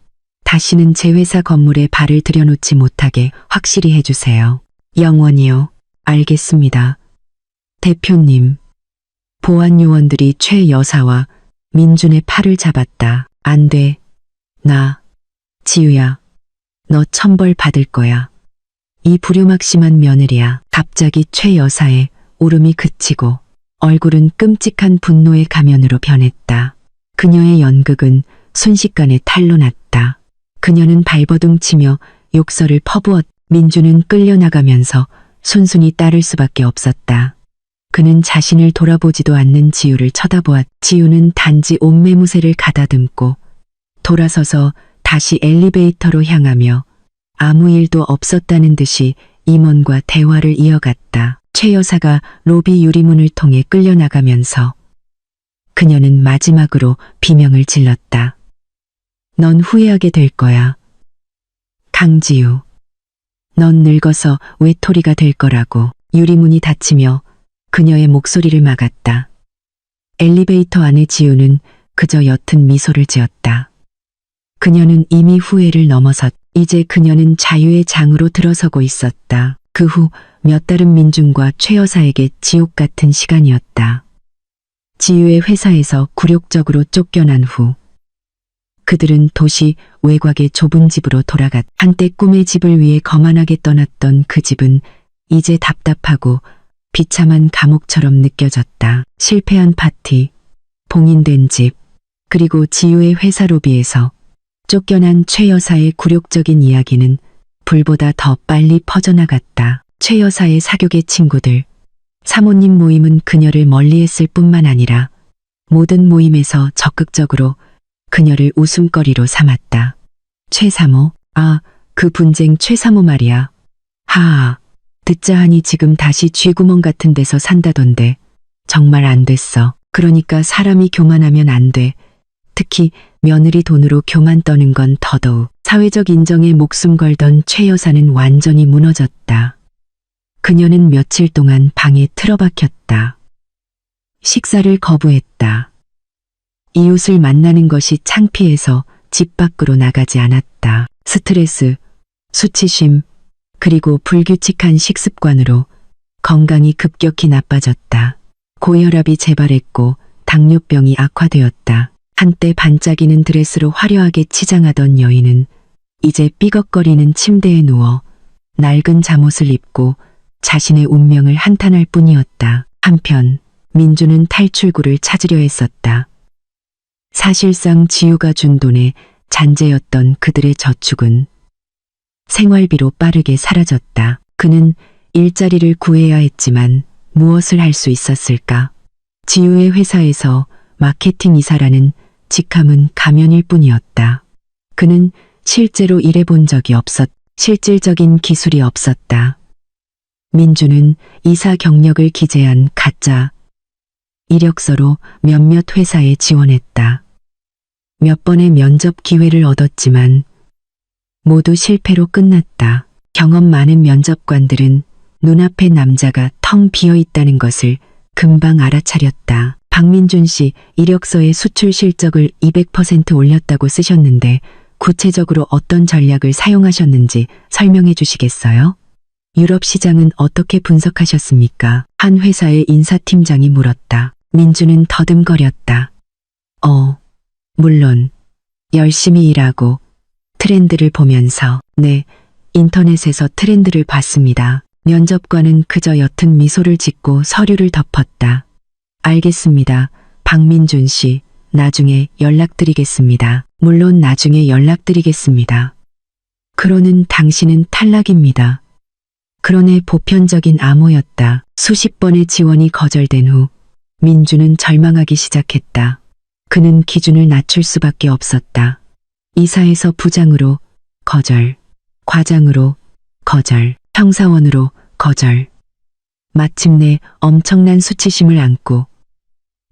Speaker 1: 다시는 제 회사 건물에 발을 들여놓지 못하게 확실히 해주세요. 영원히요. 알겠습니다. 대표님. 보안 요원들이 최 여사와 민준의 팔을 잡았다. 안 돼. 지우야. 너 천벌 받을 거야. 이 불효막심한 며느리야. 갑자기 최 여사의 울음이 그치고 얼굴은 끔찍한 분노의 가면으로 변했다. 그녀의 연극은 순식간에 탄로 났다. 그녀는 발버둥 치며 욕설을 퍼부었. 민주는 끌려나가면서 순순히 따를 수밖에 없었다. 그는 자신을 돌아보지도 않는 지우를 쳐다보았. 지우는 단지 옷매무새를 가다듬고 돌아서서 다시 엘리베이터로 향하며 아무 일도 없었다는 듯이 임원과 대화를 이어갔다. 최 여사가 로비 유리문을 통해 끌려나가면서 그녀는 마지막으로 비명을 질렀다. 넌 후회하게 될 거야. 강지우. 넌 늙어서 외톨이가 될 거라고. 유리문이 닫히며 그녀의 목소리를 막았다. 엘리베이터 안의 지우는 그저 옅은 미소를 지었다. 그녀는 이미 후회를 넘어섰. 이제 그녀는 자유의 장으로 들어서고 있었다. 그 후 몇 달은 민준과 최 여사에게 지옥 같은 시간이었다. 지유의 회사에서 굴욕적으로 쫓겨난 후 그들은 도시 외곽의 좁은 집으로 돌아갔. 한때 꿈의 집을 위해 거만하게 떠났던 그 집은 이제 답답하고 비참한 감옥처럼 느껴졌다. 실패한 파티, 봉인된 집, 그리고 지유의 회사 로비에서 쫓겨난 최 여사의 굴욕적인 이야기는 불보다 더 빨리 퍼져나갔다. 최 여사의 사교계 친구들, 사모님 모임은 그녀를 멀리했을 뿐만 아니라 모든 모임에서 적극적으로 그녀를 웃음거리로 삼았다. 최사모, 그 분쟁 최사모 말이야. 하하, 듣자 하니 지금 다시 쥐구멍 같은 데서 산다던데. 정말 안 됐어. 그러니까 사람이 교만하면 안 돼. 특히 며느리 돈으로 교만 떠는 건 더더욱. 사회적 인정에 목숨 걸던 최 여사는 완전히 무너졌다. 그녀는 며칠 동안 방에 틀어박혔다. 식사를 거부했다. 이웃을 만나는 것이 창피해서 집 밖으로 나가지 않았다. 스트레스, 수치심, 그리고 불규칙한 식습관으로 건강이 급격히 나빠졌다. 고혈압이 재발했고 당뇨병이 악화되었다. 한때 반짝이는 드레스로 화려하게 치장하던 여인은 이제 삐걱거리는 침대에 누워 낡은 잠옷을 입고 자신의 운명을 한탄할 뿐이었다. 한편 민주는 탈출구를 찾으려 했었다. 사실상 지유가 준 돈에 잔재였던 그들의 저축은 생활비로 빠르게 사라졌다. 그는 일자리를 구해야 했지만 무엇을 할 수 있었을까? 지유의 회사에서 마케팅 이사라는 직함은 가면일 뿐이었다. 그는 실제로 일해본 적이 실질적인 기술이 없었다. 민주는 이사 경력을 기재한 가짜 이력서로 몇몇 회사에 지원했다. 몇 번의 면접 기회를 얻었지만 모두 실패로 끝났다. 경험 많은 면접관들은 눈앞의 남자가 텅 비어 있다는 것을 금방 알아차렸다. 박민준 씨 이력서에 수출 실적을 200% 올렸다고 쓰셨는데 구체적으로 어떤 전략을 사용하셨는지 설명해 주시겠어요? 유럽 시장은 어떻게 분석하셨습니까? 한 회사의 인사팀장이 물었다. 민주는 더듬거렸다. 물론 열심히 일하고 트렌드를 보면서 네, 인터넷에서 트렌드를 봤습니다. 면접관은 그저 옅은 미소를 짓고 서류를 덮었다. 알겠습니다. 박민준 씨, 나중에 연락드리겠습니다. 물론 나중에 연락드리겠습니다. 그러는 당신은 탈락입니다. 그러네 보편적인 암호였다. 수십 번의 지원이 거절된 후 민주는 절망하기 시작했다. 그는 기준을 낮출 수밖에 없었다. 이사에서 부장으로 거절, 과장으로 거절, 형사원으로 거절. 마침내 엄청난 수치심을 안고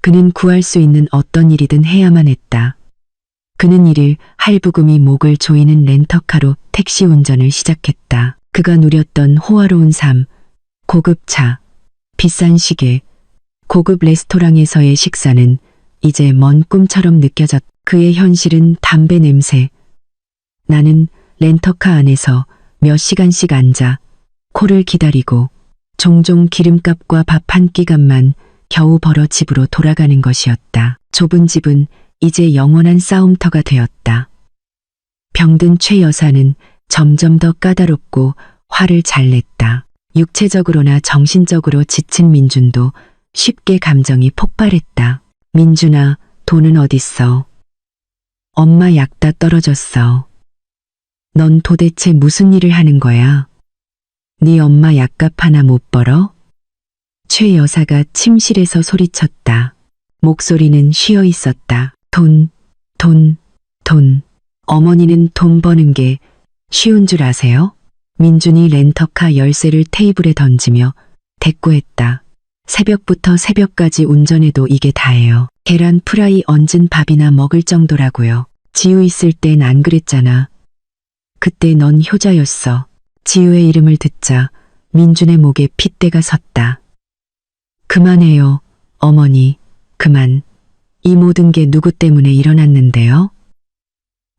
Speaker 1: 그는 구할 수 있는 어떤 일이든 해야만 했다. 그는 이를 할부금이 목을 조이는 렌터카로 택시 운전을 시작했다. 그가 누렸던 호화로운 삶, 고급 차, 비싼 시계, 고급 레스토랑에서의 식사는 이제 먼 꿈처럼 느껴졌다. 그의 현실은 담배 냄새. 나는 렌터카 안에서 몇 시간씩 앉아 코를 기다리고 종종 기름값과 밥 한 끼 값만 겨우 벌어 집으로 돌아가는 것이었다. 좁은 집은 이제 영원한 싸움터가 되었다. 병든 최 여사는 점점 더 까다롭고 화를 잘 냈다. 육체적으로나 정신적으로 지친 민준도 쉽게 감정이 폭발했다. 민준아, 돈은 어딨어? 엄마 약 다 떨어졌어. 넌 도대체 무슨 일을 하는 거야? 네 엄마 약값 하나 못 벌어? 최 여사가 침실에서 소리쳤다. 목소리는 쉬어 있었다. 돈. 어머니는 돈 버는 게 쉬운 줄 아세요? 민준이 렌터카 열쇠를 테이블에 던지며 대꾸했다. 새벽부터 새벽까지 운전해도 이게 다예요. 계란 프라이 얹은 밥이나 먹을 정도라고요. 지우 있을 땐 안 그랬잖아. 그때 넌 효자였어. 지우의 이름을 듣자 민준의 목에 핏대가 섰다. 그만해요, 어머니. 그만. 이 모든 게 누구 때문에 일어났는데요?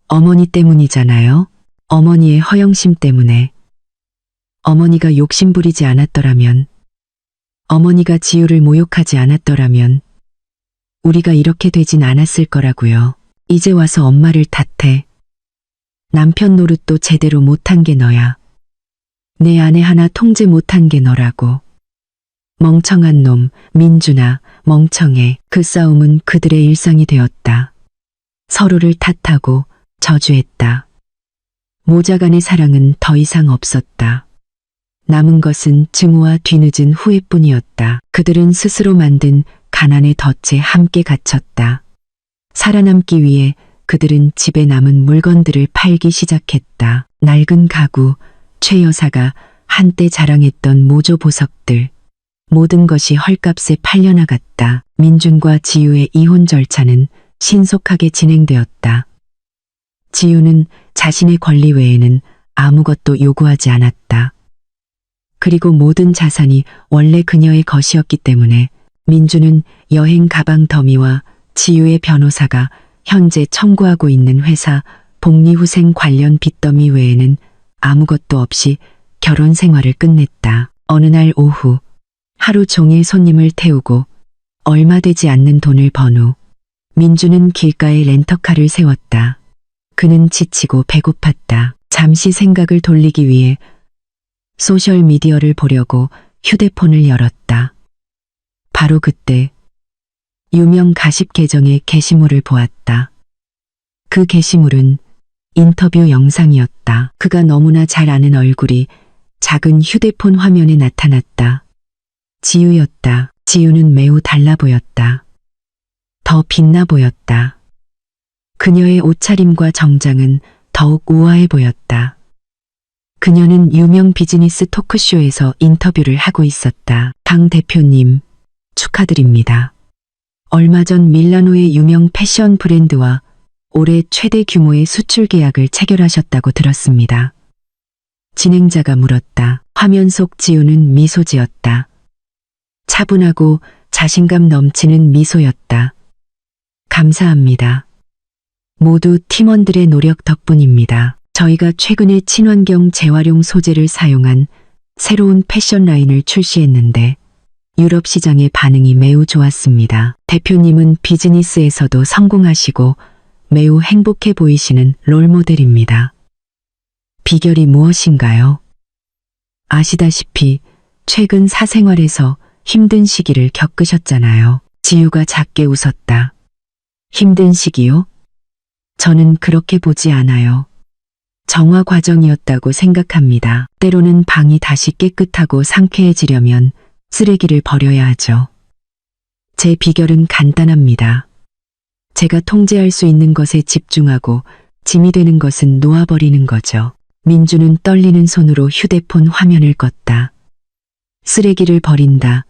Speaker 1: 어머니 때문이잖아요. 어머니의 허영심 때문에. 어머니가 욕심부리지 않았더라면, 어머니가 지우를 모욕하지 않았더라면 우리가 이렇게 되진 않았을 거라고요. 이제 와서 엄마를 탓해. 남편 노릇도 제대로 못한 게 너야. 내 아내 하나 통제 못한 게 너라고. 멍청한 놈, 민준아, 멍청해. 그 싸움은 그들의 일상이 되었다. 서로를 탓하고 저주했다. 모자간의 사랑은 더 이상 없었다. 남은 것은 증오와 뒤늦은 후회뿐이었다. 그들은 스스로 만든 가난의 덫에 함께 갇혔다. 살아남기 위해 그들은 집에 남은 물건들을 팔기 시작했다. 낡은 가구, 최 여사가 한때 자랑했던 모조 보석들. 모든 것이 헐값에 팔려나갔다. 민준과 지우의 이혼 절차는 신속하게 진행되었다. 지우는 자신의 권리 외에는 아무것도 요구하지 않았다. 그리고 모든 자산이 원래 그녀의 것이었기 때문에 민준은 여행 가방 더미와 지우의 변호사가 현재 청구하고 있는 회사 복리후생 관련 빚더미 외에는 아무것도 없이 결혼 생활을 끝냈다. 어느 날 오후 하루 종일 손님을 태우고 얼마 되지 않는 돈을 번 후 민주는 길가에 렌터카를 세웠다. 그는 지치고 배고팠다. 잠시 생각을 돌리기 위해 소셜미디어를 보려고 휴대폰을 열었다. 바로 그때 유명 가십 계정의 게시물을 보았다. 그 게시물은 인터뷰 영상이었다. 그가 너무나 잘 아는 얼굴이 작은 휴대폰 화면에 나타났다. 지우였다. 지우는 매우 달라 보였다. 더 빛나 보였다. 그녀의 옷차림과 정장은 더욱 우아해 보였다. 그녀는 유명 비즈니스 토크쇼에서 인터뷰를 하고 있었다. 강 대표님, 축하드립니다. 얼마 전 밀라노의 유명 패션 브랜드와 올해 최대 규모의 수출 계약을 체결하셨다고 들었습니다. 진행자가 물었다. 화면 속 지우는 미소 지었다. 차분하고 자신감 넘치는 미소였다. 감사합니다. 모두 팀원들의 노력 덕분입니다. 저희가 최근에 친환경 재활용 소재를 사용한 새로운 패션 라인을 출시했는데 유럽 시장의 반응이 매우 좋았습니다. 대표님은 비즈니스에서도 성공하시고 매우 행복해 보이시는 롤모델입니다. 비결이 무엇인가요? 아시다시피 최근 사생활에서 힘든 시기를 겪으셨잖아요. 지우가 작게 웃었다. 힘든 시기요? 저는 그렇게 보지 않아요. 정화 과정이었다고 생각합니다. 때로는 방이 다시 깨끗하고 상쾌해지려면 쓰레기를 버려야 하죠. 제 비결은 간단합니다. 제가 통제할 수 있는 것에 집중하고 짐이 되는 것은 놓아버리는 거죠. 민주는 떨리는 손으로 휴대폰 화면을 껐다. 쓰레기를 버린다.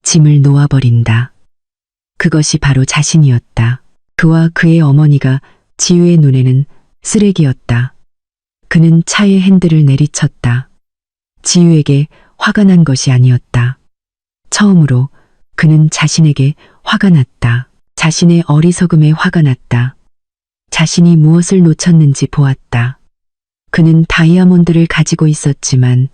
Speaker 1: 짐을 놓아버린다. 그것이 바로 자신이었다. 그와 그의 어머니가 지우의 눈에는 쓰레기였다. 그는 차의 핸들을 내리쳤다. 지우에게 화가 난 것이 아니었다. 처음으로 그는 자신에게 화가 났다. 자신의 어리석음에 화가 났다. 자신이 무엇을 놓쳤는지 보았다. 그는 다이아몬드를 가지고 있었지만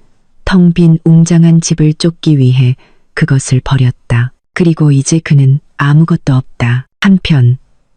Speaker 1: 텅 빈 웅장한 집을 쫓기 위해 그것을 버렸다. 그리고 이제 그는 아무것도 없다. 한편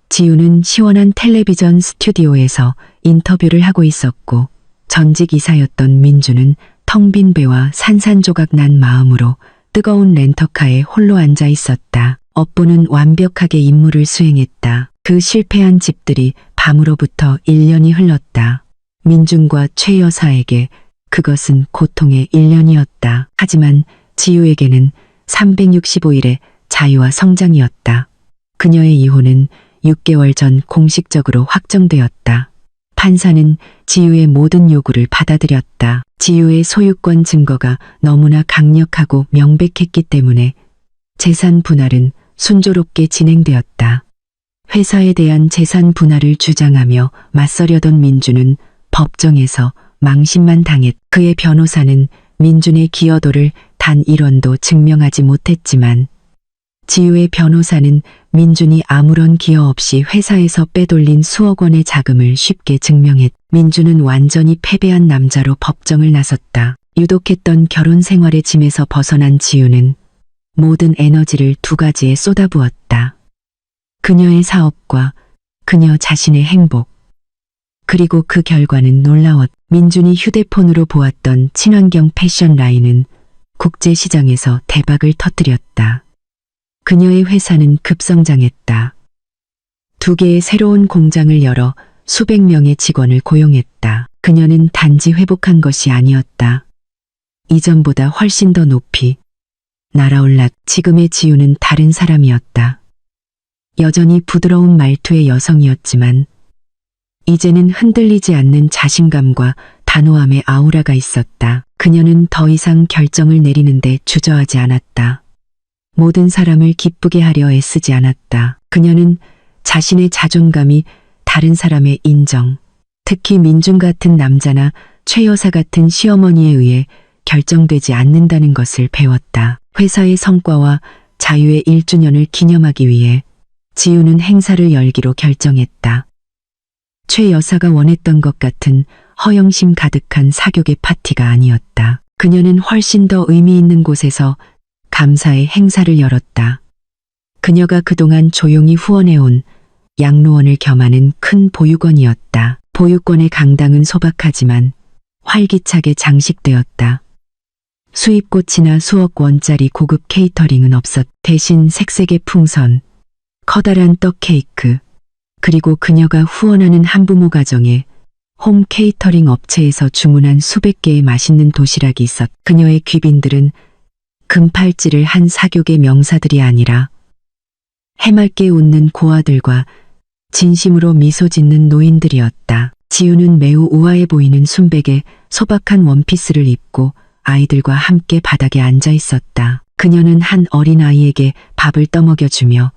Speaker 1: 지우는 시원한 텔레비전 스튜디오에서 인터뷰를 하고 있었고 전직 이사였던 민주는 텅 빈 배와 산산조각 난 마음으로 뜨거운 렌터카에 홀로 앉아 있었다. 업보는 완벽하게 임무를 수행했다. 그 실패한 집들이 밤으로부터 1년이 흘렀다. 민준과 최 여사에게 그것은 고통의 1년이었다. 하지만 지우에게는 365일의 자유와 성장이었다. 그녀의 이혼은 6개월 전 공식적으로 확정되었다. 판사는 지우의 모든 요구를 받아들였다. 지우의 소유권 증거가 너무나 강력하고 명백했기 때문에 재산 분할은 순조롭게 진행되었다. 회사에 대한 재산 분할을 주장하며 맞서려던 민주는 법정에서 망신만 당했. 그의 변호사는 민준의 기여도를 단 1원도 증명하지 못했지만 지우의 변호사는 민준이 아무런 기여 없이 회사에서 빼돌린 수억 원의 자금을 쉽게 증명했. 민준은 완전히 패배한 남자로 법정을 나섰다. 유독했던 결혼 생활의 짐에서 벗어난 지우는 모든 에너지를 두 가지에 쏟아부었다. 그녀의 사업과 그녀 자신의 행복. 그리고 그 결과는 놀라웠다. 민준이 휴대폰으로 보았던 친환경 패션 라인은 국제시장에서 대박을 터뜨렸다. 그녀의 회사는 급성장했다. 2개의 새로운 공장을 열어 수백 명의 직원을 고용했다. 그녀는 단지 회복한 것이 아니었다. 이전보다 훨씬 더 높이 날아올랐. 지금의 지우는 다른 사람이었다. 여전히 부드러운 말투의 여성이었지만 이제는 흔들리지 않는 자신감과 단호함의 아우라가 있었다. 그녀는 더 이상 결정을 내리는데 주저하지 않았다. 모든 사람을 기쁘게 하려 애쓰지 않았다. 그녀는 자신의 자존감이 다른 사람의 인정, 특히 민준 같은 남자나 최 여사 같은 시어머니에 의해 결정되지 않는다는 것을 배웠다. 회사의 성과와 자유의 1주년을 기념하기 위해 지우는 행사를 열기로 결정했다. 최 여사가 원했던 것 같은 허영심 가득한 사교계 파티가 아니었다. 그녀는 훨씬 더 의미 있는 곳에서 감사의 행사를 열었다. 그녀가 그동안 조용히 후원해온 양로원을 겸하는 큰 보육원이었다. 보육원의 강당은 소박하지만 활기차게 장식되었다. 수입꽃이나 수억 원짜리 고급 케이터링은 없었. 대신 색색의 풍선, 커다란 떡 케이크, 그리고 그녀가 후원하는 한부모 가정에 홈 케이터링 업체에서 주문한 수백 개의 맛있는 도시락이 있었. 그녀의 귀빈들은 금팔찌를 한 사교계 명사들이 아니라 해맑게 웃는 고아들과 진심으로 미소 짓는 노인들이었다. 지우는 매우 우아해 보이는 순백의 소박한 원피스를 입고 아이들과 함께 바닥에 앉아 있었다. 그녀는 한 어린아이에게 밥을 떠먹여주며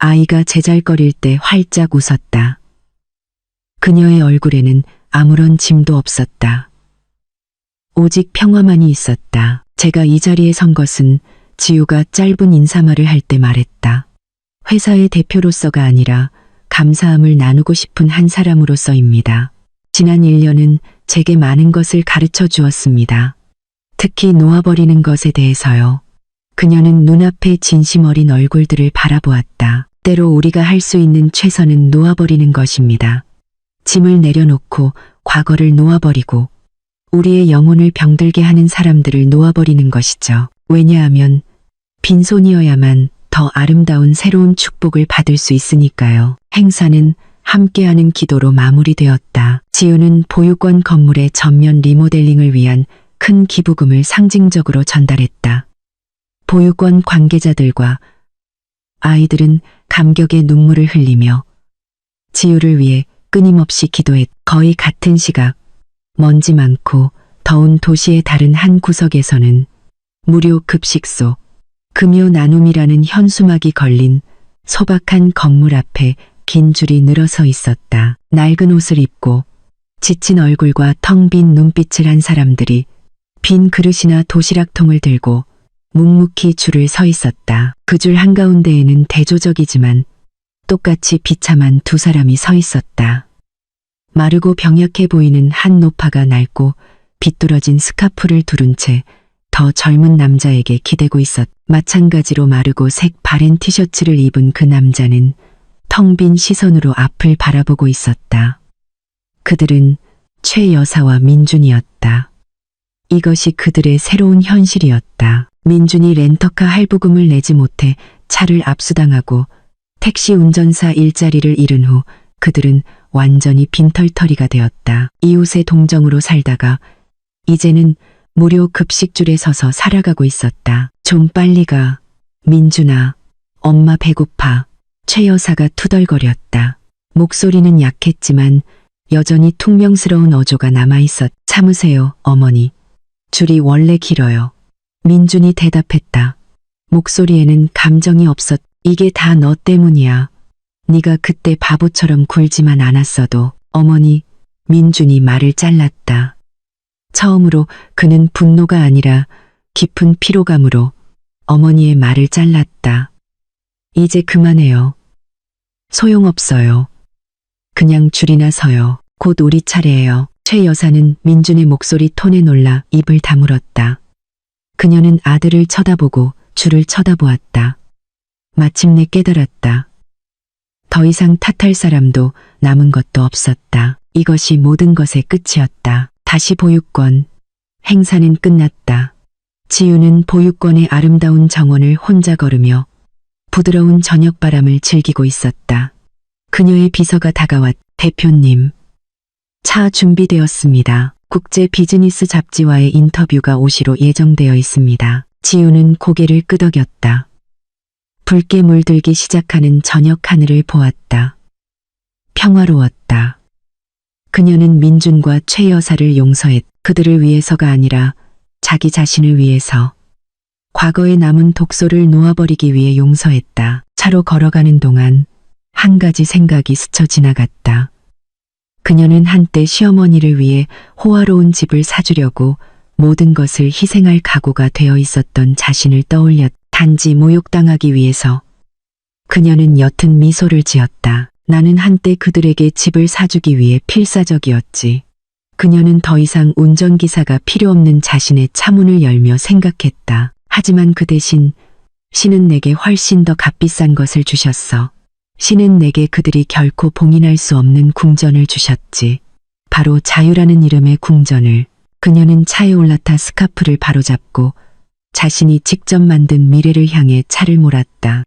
Speaker 1: 아이가 제잘거릴 때 활짝 웃었다. 그녀의 얼굴에는 아무런 짐도 없었다. 오직 평화만이 있었다. 제가 이 자리에 선 것은 지우가 짧은 인사말을 할 때 말했다. 회사의 대표로서가 아니라 감사함을 나누고 싶은 한 사람으로서입니다. 지난 1년은 제게 많은 것을 가르쳐 주었습니다. 특히 놓아버리는 것에 대해서요. 그녀는 눈앞의 진심 어린 얼굴들을 바라보았다. 때로 우리가 할 수 있는 최선은 놓아버리는 것입니다. 짐을 내려놓고 과거를 놓아버리고 우리의 영혼을 병들게 하는 사람들을 놓아버리는 것이죠. 왜냐하면 빈손이어야만 더 아름다운 새로운 축복을 받을 수 있으니까요. 행사는 함께하는 기도로 마무리되었다. 지우는 보육원 건물의 전면 리모델링을 위한 큰 기부금을 상징적으로 전달했다. 보육원 관계자들과 아이들은 감격의 눈물을 흘리며 지우를 위해 끊임없이 기도했. 거의 같은 시각 먼지 많고 더운 도시의 다른 한 구석에서는 무료 급식소 금요 나눔이라는 현수막이 걸린 소박한 건물 앞에 긴 줄이 늘어서 있었다. 낡은 옷을 입고 지친 얼굴과 텅 빈 눈빛을 한 사람들이 빈 그릇이나 도시락통을 들고 묵묵히 줄을 서 있었다. 그 줄 한가운데에는 대조적이지만 똑같이 비참한 두 사람이 서 있었다. 마르고 병약해 보이는 한 노파가 낡고 비뚤어진 스카프를 두른 채 더 젊은 남자에게 기대고 있었다. 마찬가지로 마르고 색 바랜 티셔츠를 입은 그 남자는 텅 빈 시선으로 앞을 바라보고 있었다. 그들은 최 여사와 민준이었다. 이것이 그들의 새로운 현실이었다. 민준이 렌터카 할부금을 내지 못해 차를 압수당하고 택시 운전사 일자리를 잃은 후 그들은 완전히 빈털터리가 되었다. 이웃의 동정으로 살다가 이제는 무료 급식줄에 서서 살아가고 있었다. 좀 빨리 가. 민준아, 엄마 배고파. 최 여사가 투덜거렸다. 목소리는 약했지만 여전히 퉁명스러운 어조가 남아있었. 참으세요, 어머니. 줄이 원래 길어요. 민준이 대답했다. 목소리에는 감정이 없었. 이게 다 너 때문이야. 네가 그때 바보처럼 굴지만 않았어도. 어머니, 민준이 말을 잘랐다. 처음으로 그는 분노가 아니라 깊은 피로감으로 어머니의 말을 잘랐다. 이제 그만해요. 소용없어요. 그냥 줄이나 서요. 곧 우리 차례예요. 최 여사는 민준의 목소리 톤에 놀라 입을 다물었다. 그녀는 아들을 쳐다보고 줄을 쳐다보았다. 마침내 깨달았다. 더 이상 탓할 사람도 남은 것도 없었다. 이것이 모든 것의 끝이었다. 다시 보육원. 행사는 끝났다. 지우는 보육원의 아름다운 정원을 혼자 걸으며 부드러운 저녁바람을 즐기고 있었다. 그녀의 비서가 다가왔. 대표님. 차 준비되었습니다. 국제 비즈니스 잡지와의 인터뷰가 5시로 예정되어 있습니다. 지우는 고개를 끄덕였다. 붉게 물들기 시작하는 저녁 하늘을 보았다. 평화로웠다. 그녀는 민준과 최 여사를 용서했. 그들을 위해서가 아니라 자기 자신을 위해서. 과거에 남은 독소를 놓아버리기 위해 용서했다. 차로 걸어가는 동안 한 가지 생각이 스쳐 지나갔다. 그녀는 한때 시어머니를 위해 호화로운 집을 사주려고 모든 것을 희생할 각오가 되어 있었던 자신을 떠올렸. 단지 모욕당하기 위해서. 그녀는 옅은 미소를 지었다. 나는 한때 그들에게 집을 사주기 위해 필사적이었지. 그녀는 더 이상 운전기사가 필요 없는 자신의 차문을 열며 생각했다. 하지만 그 대신 신은 내게 훨씬 더 값비싼 것을 주셨어. 신은 내게 그들이 결코 봉인할 수 없는 궁전을 주셨지. 바로 자유라는 이름의 궁전을. 그녀는 차에 올라타 스카프를 바로잡고 자신이 직접 만든 미래를 향해 차를 몰았다.